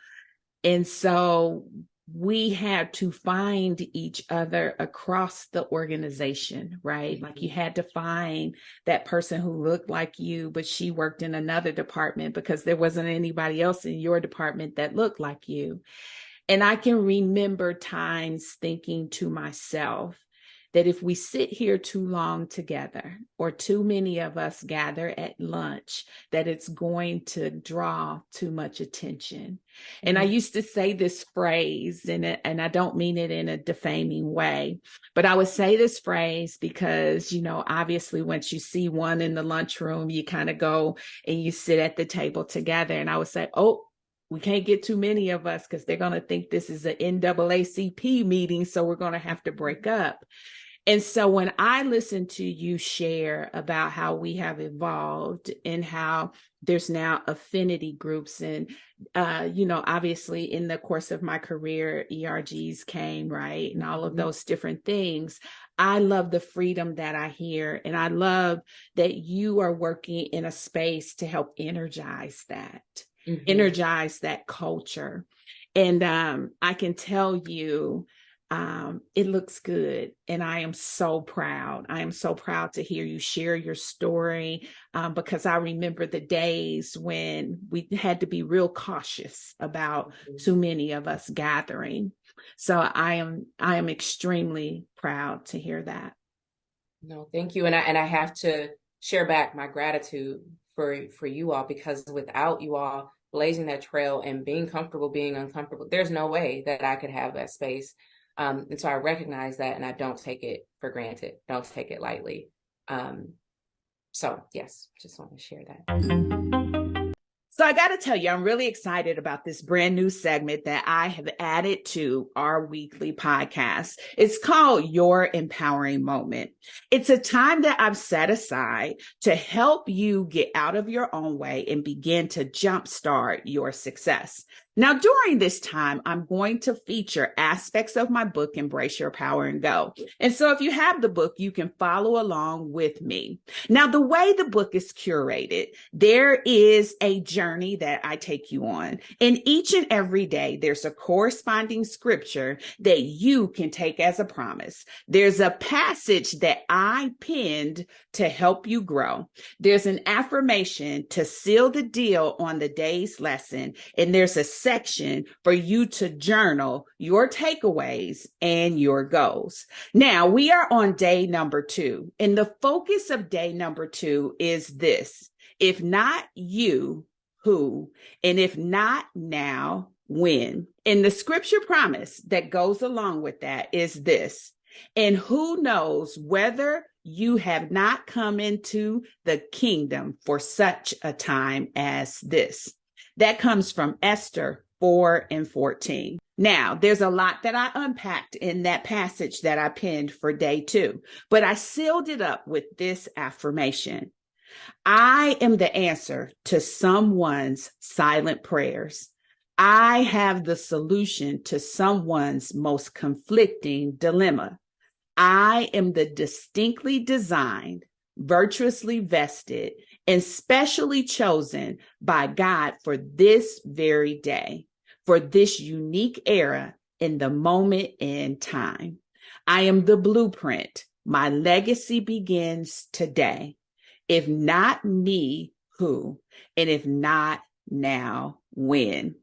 And so we had to find each other across the organization, right? Like, you had to find that person who looked like you, but she worked in another department, because there wasn't anybody else in your department that looked like you. And I can remember times thinking to myself that if we sit here too long together, or too many of us gather at lunch, that it's going to draw too much attention. And I used to say this phrase, and I don't mean it in a defaming way, but I would say this phrase because, obviously once you see one in the lunchroom, you kind of go and you sit at the table together. And I would say, oh, we can't get too many of us because they're going to think this is an NAACP meeting. So we're going to have to break up. And so when I listen to you share about how we have evolved and how there's now affinity groups, and, obviously in the course of my career, ERGs came, right? And all of those different things. I love the freedom that I hear. And I love that you are working in a space to help energize that, energize that culture. And I can tell you, it looks good. And I am so proud. I am so proud to hear you share your story, because I remember the days when we had to be real cautious about too many of us gathering. So I am extremely proud to hear that. No, thank you. And I have to share back my gratitude for you all, because without you all blazing that trail and being comfortable being uncomfortable, there's no way that I could have that space. And so I recognize that, and I don't take it for granted. Don't take it lightly. So yes, just want to share that. So I got to tell you, I'm really excited about this brand new segment that I have added to our weekly podcast. It's called Your Empowering Moment. It's a time that I've set aside to help you get out of your own way and begin to jumpstart your success. Now, during this time, I'm going to feature aspects of my book, Embrace Your Power and Go. And so if you have the book, you can follow along with me. Now, the way the book is curated, there is a journey that I take you on. And each and every day, there's a corresponding scripture that you can take as a promise. There's a passage that I penned to help you grow. There's an affirmation to seal the deal on the day's lesson. And there's a section for you to journal your takeaways and your goals. Now, we are on day number 2, and the focus of day number 2 is this: if not you, who? And if not now, when? And the scripture promise that goes along with that is this: and who knows whether you have not come into the kingdom for such a time as this. That comes from Esther 4:14. Now, there's a lot that I unpacked in that passage that I penned for day 2, but I sealed it up with this affirmation: I am the answer to someone's silent prayers. I have the solution to someone's most conflicting dilemma. I am the distinctly designed, virtuously vested, and specially chosen by God for this very day, for this unique era in the moment in time. I am the blueprint. My legacy begins today. If not me, who? And if not now, when?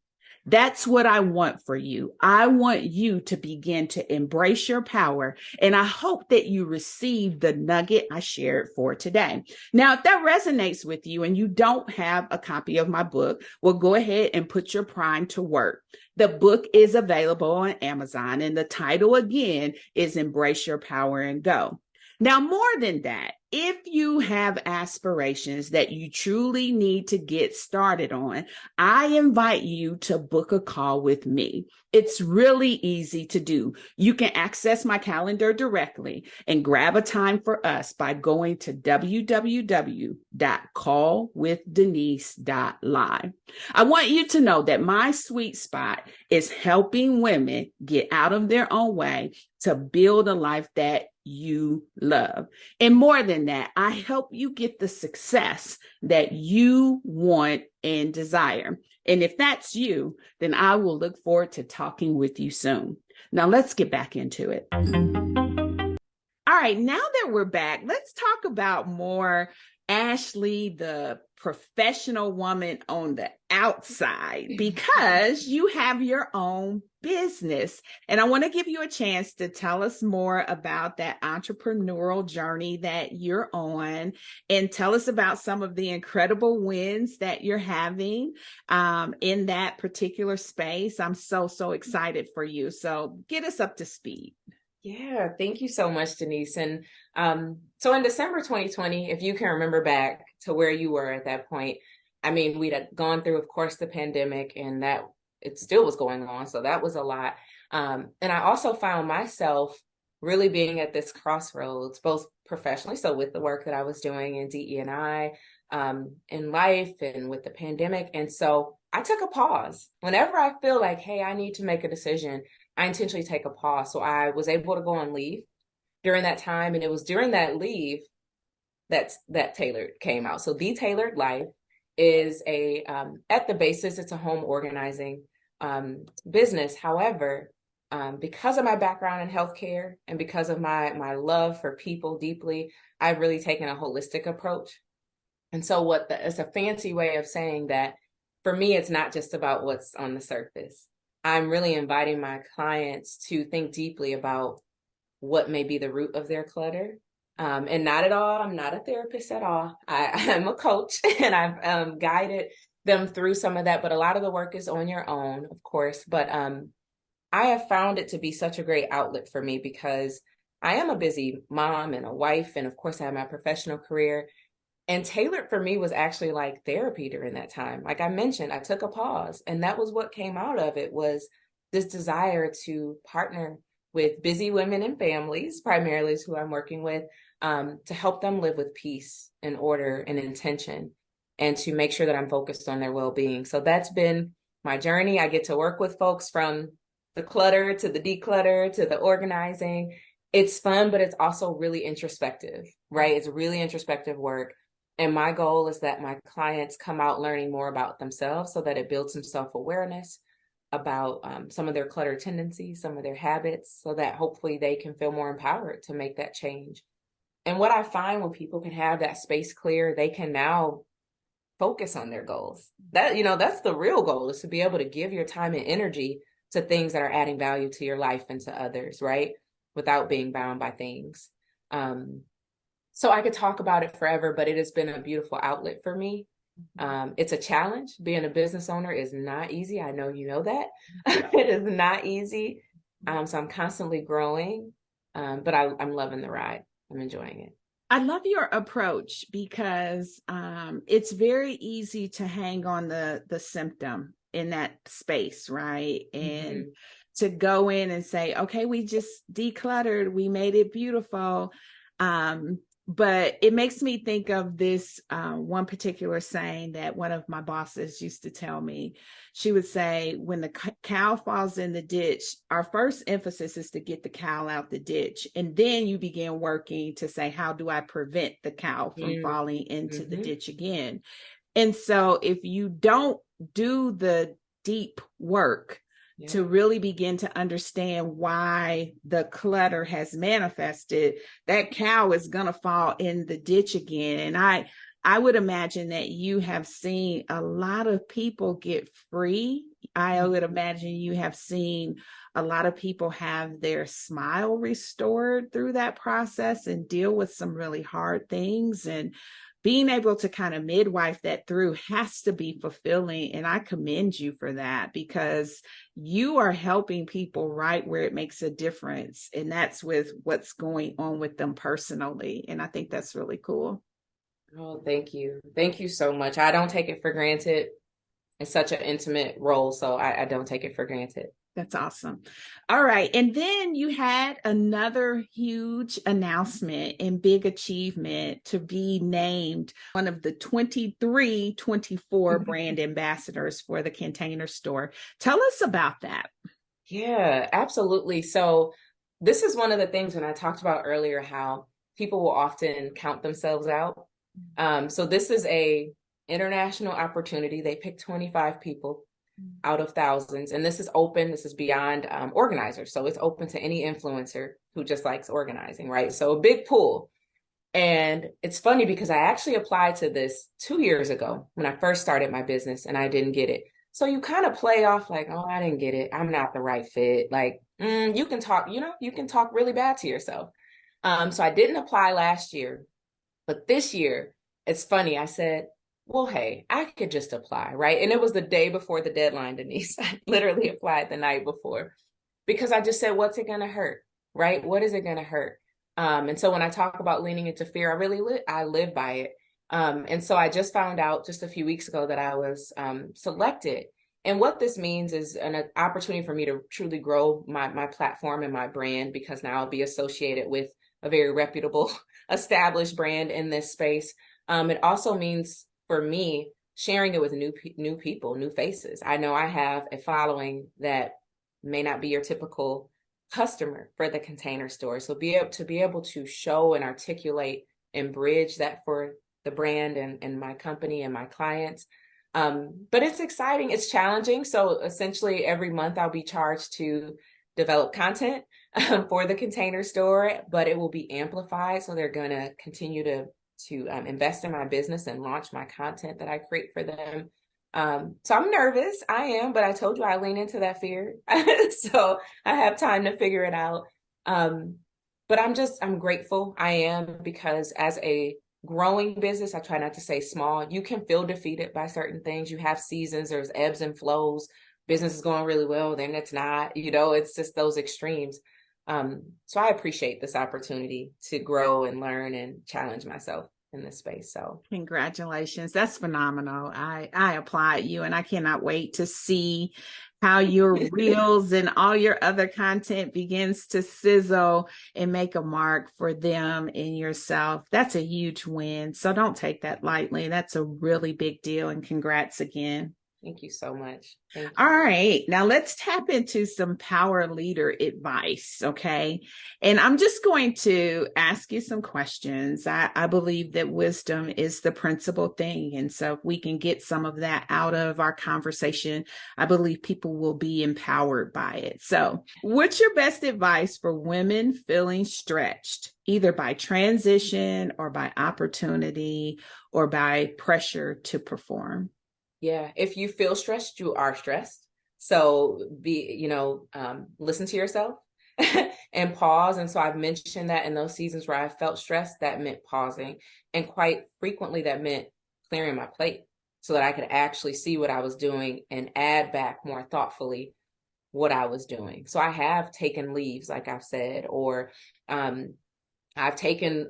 That's what I want for you. I want you to begin to embrace your power. And I hope that you receive the nugget I shared for today. Now, if that resonates with you and you don't have a copy of my book, well, go ahead and put your prime to work. The book is available on Amazon, and the title again is Embrace Your Power and Go. Now, more than that, if you have aspirations that you truly need to get started on, I invite you to book a call with me. It's really easy to do. You can access my calendar directly and grab a time for us by going to www.callwithdenise.live. I want you to know that my sweet spot is helping women get out of their own way to build a life that you love. And more than that, I help you get the success that you want and desire. And if that's you, then I will look forward to talking with you soon. Now let's get back into it. All right, now that we're back, let's talk about more Ashley, the professional woman on the outside, because you have your own business. And I want to give you a chance to tell us more about that entrepreneurial journey that you're on, and tell us about some of the incredible wins that you're having in that particular space. I'm so excited for you. So get us up to speed. Yeah, thank you so much, Denise. And so in December 2020, if you can remember back to where you were at that point, I mean, we'd had gone through, of course, the pandemic, and that it still was going on. So that was a lot. And I also found myself really being at this crossroads, both professionally, so with the work that I was doing in DE&I, in life, and with the pandemic. And so I took a pause. Whenever I feel like, hey, I need to make a decision, I intentionally take a pause. So I was able to go on leave during that time. And it was during that leave that Tailored came out. So The Tailored Life is at the basis, it's a home organizing business. However, because of my background in healthcare and because of my love for people deeply, I've really taken a holistic approach. And so it's a fancy way of saying that for me, it's not just about what's on the surface. I'm really inviting my clients to think deeply about what may be the root of their clutter. And not at all, I'm not a therapist at all. I'm a coach, and I've guided them through some of that, but a lot of the work is on your own, of course. But I have found it to be such a great outlet for me because I am a busy mom and a wife, and of course I have my professional career. And Tailored for me was actually like therapy during that time. Like I mentioned, I took a pause, and that was what came out of it, was this desire to partner with busy women and families, primarily is who I'm working with, to help them live with peace and order and intention, and to make sure that I'm focused on their well-being. So that's been my journey. I get to work with folks from the clutter to the declutter to the organizing. It's fun, but it's also really introspective, right? It's really introspective work. And my goal is that my clients come out learning more about themselves so that it builds some self-awareness about some of their clutter tendencies, some of their habits, so that hopefully they can feel more empowered to make that change. And what I find, when people can have that space clear, they can now focus on their goals. That's the real goal, is to be able to give your time and energy to things that are adding value to your life and to others, right? Without being bound by things. So I could talk about it forever, but it has been a beautiful outlet for me. It's a challenge. Being a business owner is not easy. I know you know that. It is not easy. So I'm constantly growing, but I'm loving the ride. I'm enjoying it. I love your approach because it's very easy to hang on the symptom in that space, right? And to go in and say, okay, we just decluttered, we made it beautiful. But it makes me think of this one particular saying that one of my bosses used to tell me. She would say, when the cow falls in the ditch, our first emphasis is to get the cow out the ditch. And then you begin working to say, how do I prevent the cow from falling into the ditch again? And so if you don't do the deep work, to really begin to understand why the clutter has manifested, that cow is going to fall in the ditch again. And I would imagine that you have seen a lot of people get free. I would imagine you have seen a lot of people have their smile restored through that process and deal with some really hard things. And being able to kind of midwife that through has to be fulfilling. And I commend you for that, because you are helping people right where it makes a difference. And that's with what's going on with them personally. And I think that's really cool. Oh, thank you. Thank you so much. I don't take it for granted. It's such an intimate role, so I don't take it for granted. That's awesome. All right. And then you had another huge announcement and big achievement to be named one of the 23-24 brand ambassadors for the Container Store. Tell us about that. Yeah, absolutely. So this is one of the things when I talked about earlier, how people will often count themselves out. So this is a international opportunity. They pick 25 people out of thousands. And this is open. This is beyond organizers. So it's open to any influencer who just likes organizing, right? So a big pool. And it's funny because I actually applied to this 2 years ago when I first started my business and I didn't get it. So you kind of play off like, oh, I didn't get it. I'm not the right fit. Like, you can talk, you can talk really bad to yourself. So I didn't apply last year, but this year, it's funny. I said, well, hey, I could just apply, right? And it was the day before the deadline, Denise. I literally applied the night before because I just said, what's it going to hurt, right? What is it going to hurt? And so when I talk about leaning into fear, I live by it. And so I just found out just a few weeks ago that I was selected. And what this means is an opportunity for me to truly grow my platform and my brand, because now I'll be associated with a very reputable, established brand in this space. It also means for me, sharing it with new people, new faces. I know I have a following that may not be your typical customer for the Container Store. So be able to show and articulate and bridge that for the brand and my company and my clients. But it's exciting. It's challenging. So essentially every month I'll be charged to develop content for the Container Store, but it will be amplified. So they're going to continue to invest in my business and launch my content that I create for them. So I'm nervous. I am, but I told you I lean into that fear. So I have time to figure it out. But I'm grateful. I am, because as a growing business, I try not to say small. You can feel defeated by certain things. You have seasons, there's ebbs and flows. Business is going really well, then it's not, it's just those extremes. So I appreciate this opportunity to grow and learn and challenge myself in this space. So congratulations. That's phenomenal. I applaud you, and I cannot wait to see how your reels and all your other content begins to sizzle and make a mark for them and yourself. That's a huge win. So don't take that lightly. That's a really big deal, and congrats again. Thank you so much. All right. Now let's tap into some power leader advice. Okay. And I'm just going to ask you some questions. I believe that wisdom is the principal thing. And so if we can get some of that out of our conversation, I believe people will be empowered by it. So what's your best advice for women feeling stretched, either by transition or by opportunity or by pressure to perform? Yeah, if you feel stressed, you are stressed. So listen to yourself and pause. And so I've mentioned that in those seasons where I felt stressed, that meant pausing. And quite frequently that meant clearing my plate so that I could actually see what I was doing and add back more thoughtfully what I was doing. So I have taken leaves, like I've said, or I've taken,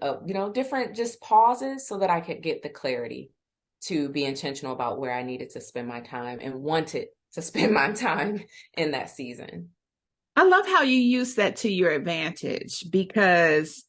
different just pauses so that I could get the clarity to be intentional about where I needed to spend my time and wanted to spend my time in that season. I love how you use that to your advantage, because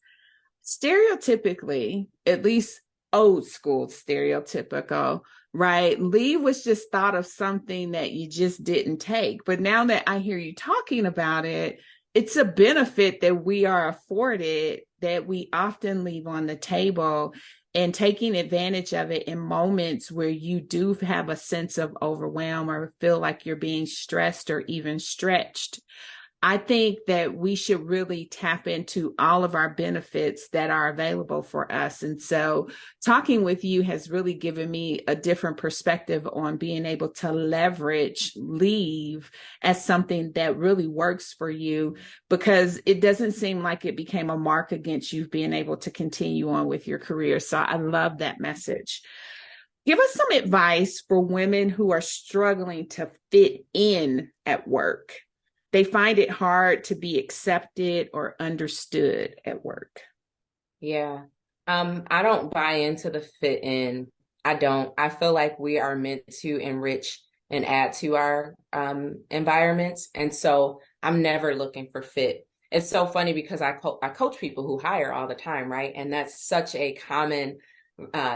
Stereotypically, at least old school stereotypical, right? Leave was just thought of something that you just didn't take. But now that I hear you talking about it, it's a benefit that we are afforded that we often leave on the table, and taking advantage of it in moments where you do have a sense of overwhelm or feel like you're being stressed or even stretched. I think that we should really tap into all of our benefits that are available for us. And so talking with you has really given me a different perspective on being able to leverage leave as something that really works for you, because it doesn't seem like it became a mark against you being able to continue on with your career. So I love that message. Give us some advice for women who are struggling to fit in at work. They find it hard to be accepted or understood at work. Yeah. I don't buy into the fit in. I don't. I feel like we are meant to enrich and add to our environments. And so I'm never looking for fit. It's so funny because I coach people who hire all the time, right? And that's such a common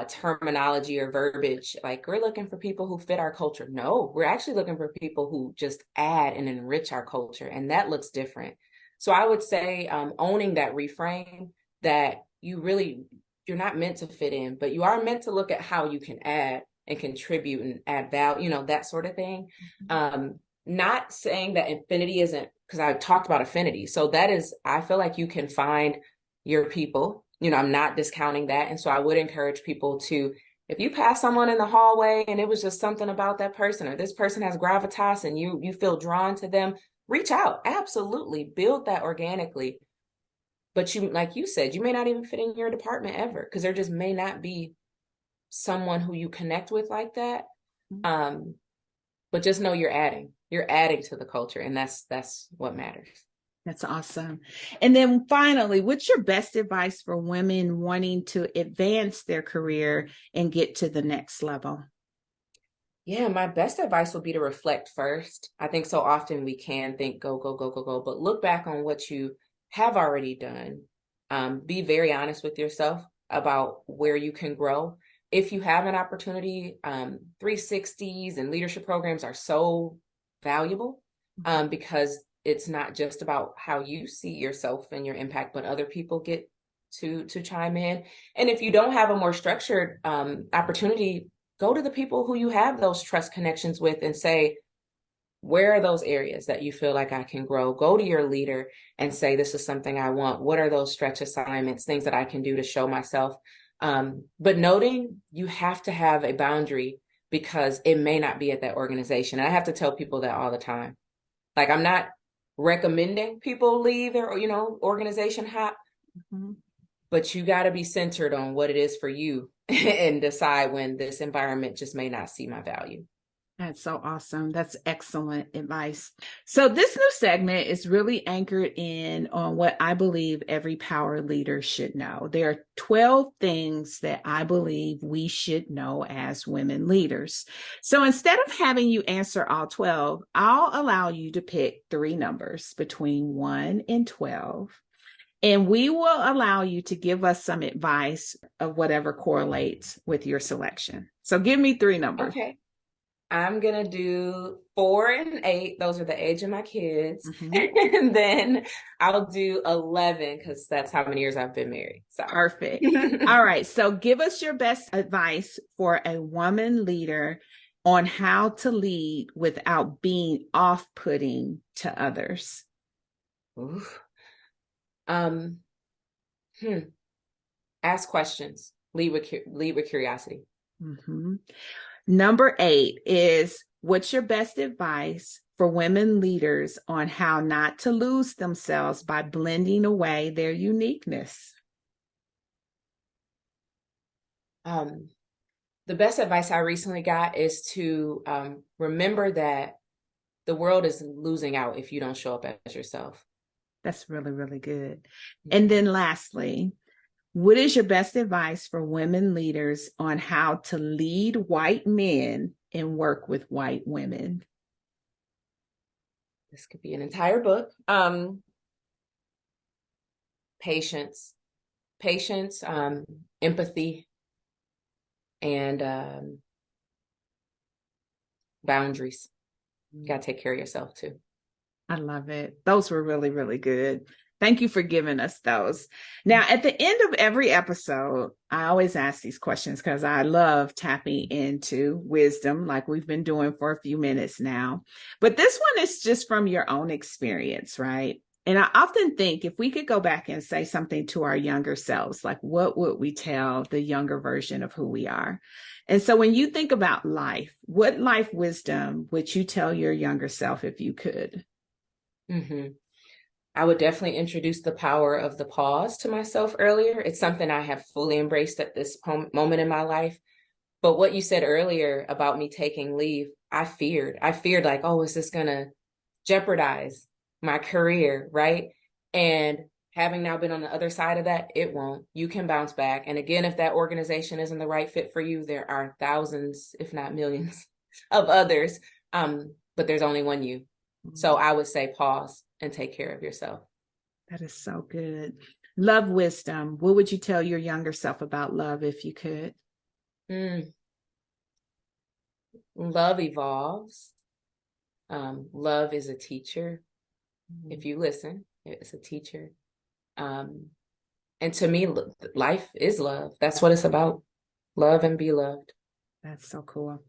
terminology or verbiage. Like, we're looking for people who fit our culture. No, we're actually looking for people who just add and enrich our culture. And that looks different. So I would say owning that reframe, that you're not meant to fit in, but you are meant to look at how you can add and contribute and add value, that sort of thing. Not saying that affinity isn't, because I talked about affinity. So that is, I feel like you can find your people. I'm not discounting that. And so I would encourage people to, if you pass someone in the hallway and it was just something about that person, or this person has gravitas and you feel drawn to them, reach out. Absolutely. Build that organically. But you, like you said, you may not even fit in your department ever, because there just may not be someone who you connect with like that. But just know you're adding to the culture, and that's what matters. That's awesome. And then finally, what's your best advice for women wanting to advance their career and get to the next level? Yeah, my best advice would be to reflect first. I think so often we can think go, go, go, go, go, but look back on what you have already done. Be very honest with yourself about where you can grow. If you have an opportunity, 360s and leadership programs are so valuable because it's not just about how you see yourself and your impact, but other people get to chime in. And if you don't have a more structured opportunity, go to the people who you have those trust connections with and say, where are those areas that you feel like I can grow? Go to your leader and say, this is something I want. What are those stretch assignments, things that I can do to show myself? But noting you have to have a boundary, because it may not be at that organization. And I have to tell people that all the time. Like, I'm not recommending people leave their, organization hop, but you got to be centered on what it is for you and decide when this environment just may not see my value. That's so awesome. That's excellent advice. So this new segment is really anchored in on what I believe every power leader should know. There are 12 things that I believe we should know as women leaders. So instead of having you answer all 12, I'll allow you to pick 3 numbers between 1 and 12. And we will allow you to give us some advice of whatever correlates with your selection. So give me 3 numbers. Okay. I'm going to do 4 and 8. Those are the age of my kids. And then I'll do 11, because that's how many years I've been married. So perfect. All right. So give us your best advice for a woman leader on how to lead without being off-putting to others. Oof. Ask questions. Lead with curiosity. Number 8 is, what's your best advice for women leaders on how not to lose themselves by blending away their uniqueness? The best advice I recently got is to remember that the world is losing out if you don't show up as yourself. That's really, really good. And then lastly, what is your best advice for women leaders on how to lead white men and work with white women? This could be an entire book. Patience. patience, empathy, and boundaries. You got to take care of yourself too. I love it. Those were really, really good. Thank you for giving us those. Now, at the end of every episode, I always ask these questions because I love tapping into wisdom like we've been doing for a few minutes now. But this one is just from your own experience, right? And I often think if we could go back and say something to our younger selves, like what would we tell the younger version of who we are? And so when you think about life, what life wisdom would you tell your younger self if you could? Mm-hmm. I would definitely introduce the power of the pause to myself earlier. It's something I have fully embraced at this moment in my life. But what you said earlier about me taking leave, I feared. Like, oh, is this going to jeopardize my career, right? And having now been on the other side of that, it won't. You can bounce back. And again, if that organization isn't the right fit for you, there are thousands, if not millions, of others. But there's only one you. So I would say pause and take care of yourself. That is so good. Love wisdom. What would you tell your younger self about love if you could? Love evolves. Love is a teacher. If you listen, it's a teacher. And to me, life is love. That's what it's about. Love and be loved. That's so cool.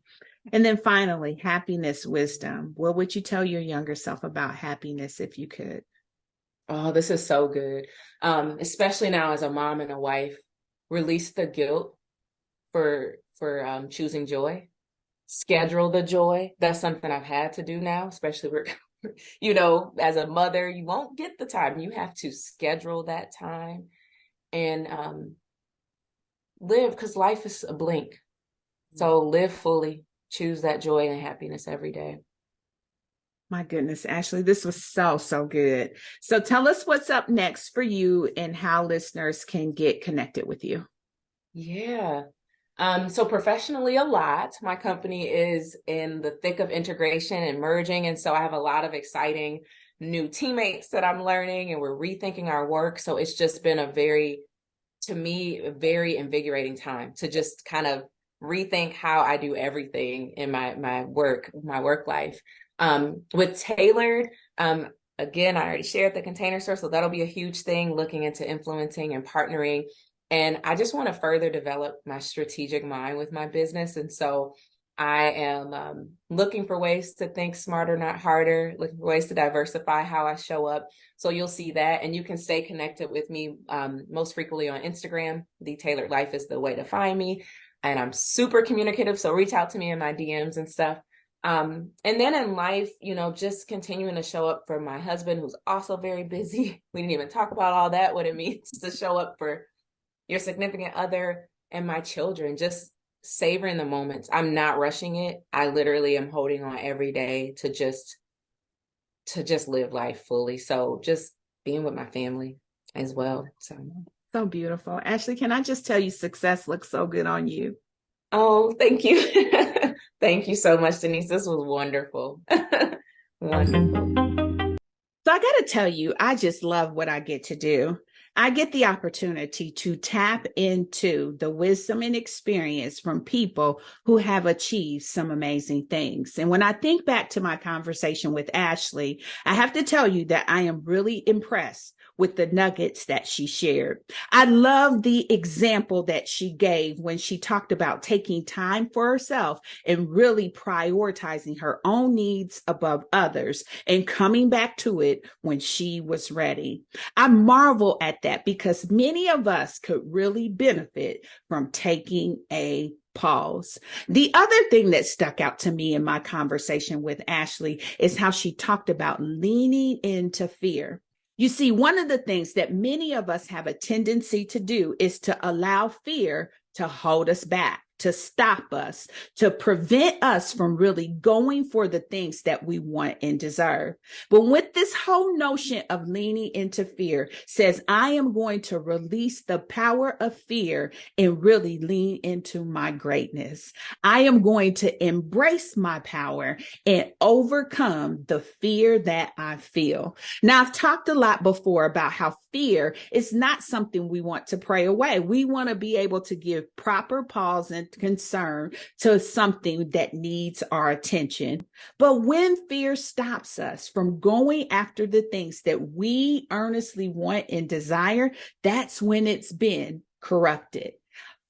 And then finally, happiness, wisdom. What would you tell your younger self about happiness if you could? Oh, this is so good. Especially now as a mom and a wife, release the guilt for choosing joy. Schedule the joy. That's something I've had to do now, especially as a mother, you won't get the time. You have to schedule that time and live, because life is a blink. So live fully, choose that joy and happiness every day. My goodness, Ashley, this was so, so good. So tell us what's up next for you and how listeners can get connected with you. Yeah. So professionally a lot, my company is in the thick of integration and merging. And so I have a lot of exciting new teammates that I'm learning, and we're rethinking our work. So it's just been a very invigorating time to just kind of rethink how I do everything in my work life. With Tailored, again, I already shared the Container Store, so that'll be a huge thing, looking into implementing and partnering. And I just want to further develop my strategic mind with my business. And so I am looking for ways to think smarter, not harder, looking for ways to diversify how I show up. So you'll see that. And you can stay connected with me most frequently on Instagram. The Tailored Life is the way to find me. And I'm super communicative. So reach out to me in my DMs and stuff. And then in life, just continuing to show up for my husband, who's also very busy. We didn't even talk about all that, what it means to show up for your significant other and my children, just savoring the moments. I'm not rushing it. I literally am holding on every day to just live life fully. So just being with my family as well. So beautiful. Ashley, can I just tell you, success looks so good on you. Oh, thank you. Thank you so much, Denise. This was wonderful. Wonderful. So I got to tell you, I just love what I get to do. I get the opportunity to tap into the wisdom and experience from people who have achieved some amazing things. And when I think back to my conversation with Ashley, I have to tell you that I am really impressed with the nuggets that she shared. I love the example that she gave when she talked about taking time for herself and really prioritizing her own needs above others and coming back to it when she was ready. I marvel at that because many of us could really benefit from taking a pause. The other thing that stuck out to me in my conversation with Ashley is how she talked about leaning into fear. You see, one of the things that many of us have a tendency to do is to allow fear to hold us back, to stop us, to prevent us from really going for the things that we want and deserve. But with this whole notion of leaning into fear says, I am going to release the power of fear and really lean into my greatness. I am going to embrace my power and overcome the fear that I feel. Now, I've talked a lot before about how fear is not something we want to pray away. We want to be able to give proper pause and concern to something that needs our attention. But when fear stops us from going after the things that we earnestly want and desire, that's when it's been corrupted.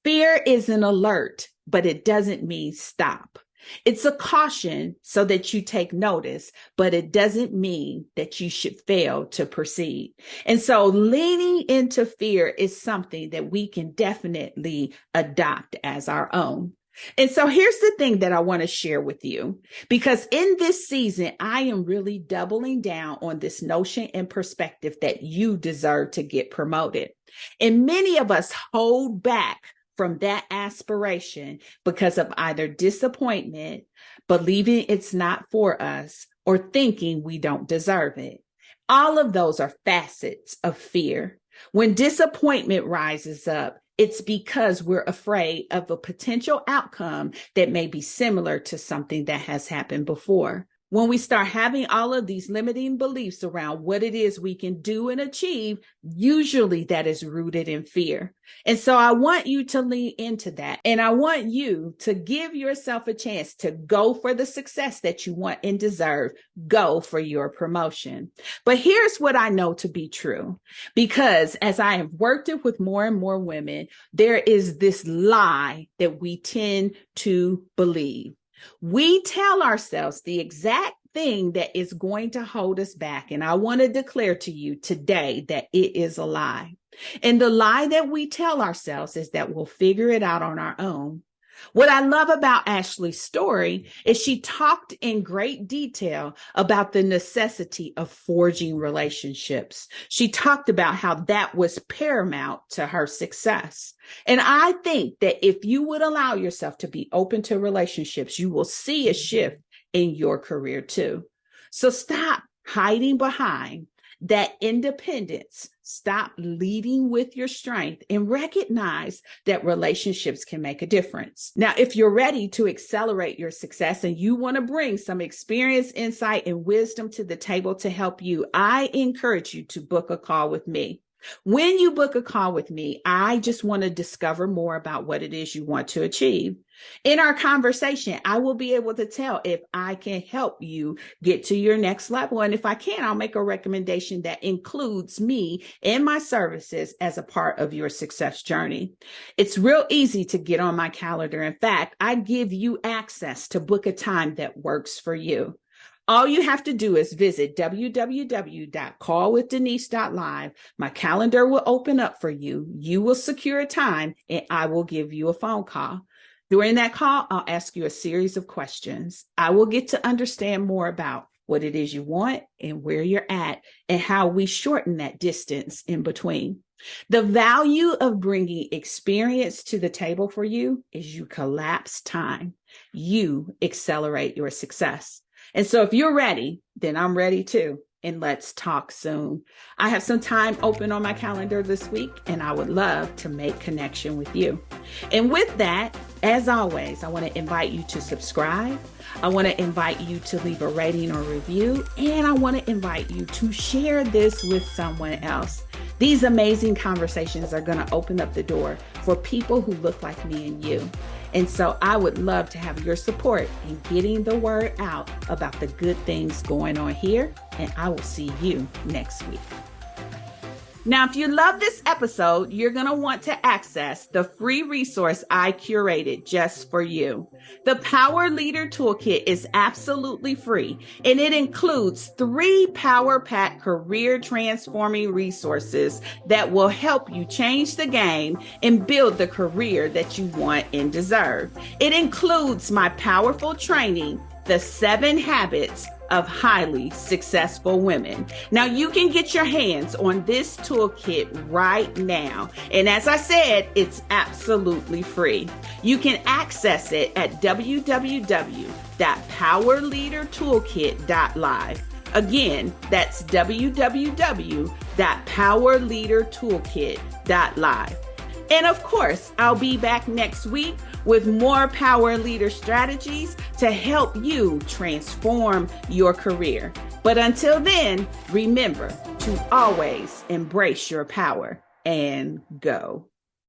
Fear is an alert, but it doesn't mean stop. It's a caution so that you take notice, but it doesn't mean that you should fail to proceed. And so leaning into fear is something that we can definitely adopt as our own. And so here's the thing that I want to share with you, because in this season, I am really doubling down on this notion and perspective that you deserve to get promoted. And many of us hold back from that aspiration because of either disappointment, believing it's not for us, or thinking we don't deserve it. All of those are facets of fear. When disappointment rises up, it's because we're afraid of a potential outcome that may be similar to something that has happened before. When we start having all of these limiting beliefs around what it is we can do and achieve, usually that is rooted in fear. And so I want you to lean into that. And I want you to give yourself a chance to go for the success that you want and deserve. Go for your promotion. But here's what I know to be true, because as I have worked it with more and more women, there is this lie that we tend to believe. We tell ourselves the exact thing that is going to hold us back. And I want to declare to you today that it is a lie. And the lie that we tell ourselves is that we'll figure it out on our own. What I love about Ashley's story is she talked in great detail about the necessity of forging relationships. She talked about how that was paramount to her success. And I think that if you would allow yourself to be open to relationships, you will see a shift in your career too. So stop hiding behind that independence. Stop leading with your strength and recognize that relationships can make a difference. Now, if you're ready to accelerate your success and you want to bring some experience, insight, and wisdom to the table to help you, I encourage you to book a call with me. When you book a call with me, I just want to discover more about what it is you want to achieve. In our conversation, I will be able to tell if I can help you get to your next level. And if I can, I'll make a recommendation that includes me and my services as a part of your success journey. It's real easy to get on my calendar. In fact, I give you access to book a time that works for you. All you have to do is visit www.callwithdenise.live. My calendar will open up for you. You will secure a time and I will give you a phone call. During that call, I'll ask you a series of questions. I will get to understand more about what it is you want and where you're at and how we shorten that distance in between. The value of bringing experience to the table for you is you collapse time. You accelerate your success. And so if you're ready, then I'm ready too. And let's talk soon. I have some time open on my calendar this week, and I would love to make connection with you. And with that, as always, I want to invite you to subscribe. I want to invite you to leave a rating or review, and I want to invite you to share this with someone else. These amazing conversations are going to open up the door for people who look like me and you. And so I would love to have your support in getting the word out about the good things going on here. And I will see you next week. Now, if you love this episode, you're going to want to access the free resource I curated just for you. The Power Leader Toolkit is absolutely free, and it includes 3 power-packed career transforming resources that will help you change the game and build the career that you want and deserve. It includes my powerful training, The 7 Habits of Highly Successful Women. Now, you can get your hands on this toolkit right now. And as I said, it's absolutely free. You can access it at www.powerleadertoolkit.live. Again, that's www.powerleadertoolkit.live. And of course, I'll be back next week with more power leader strategies to help you transform your career. But until then, remember to always embrace your power and go.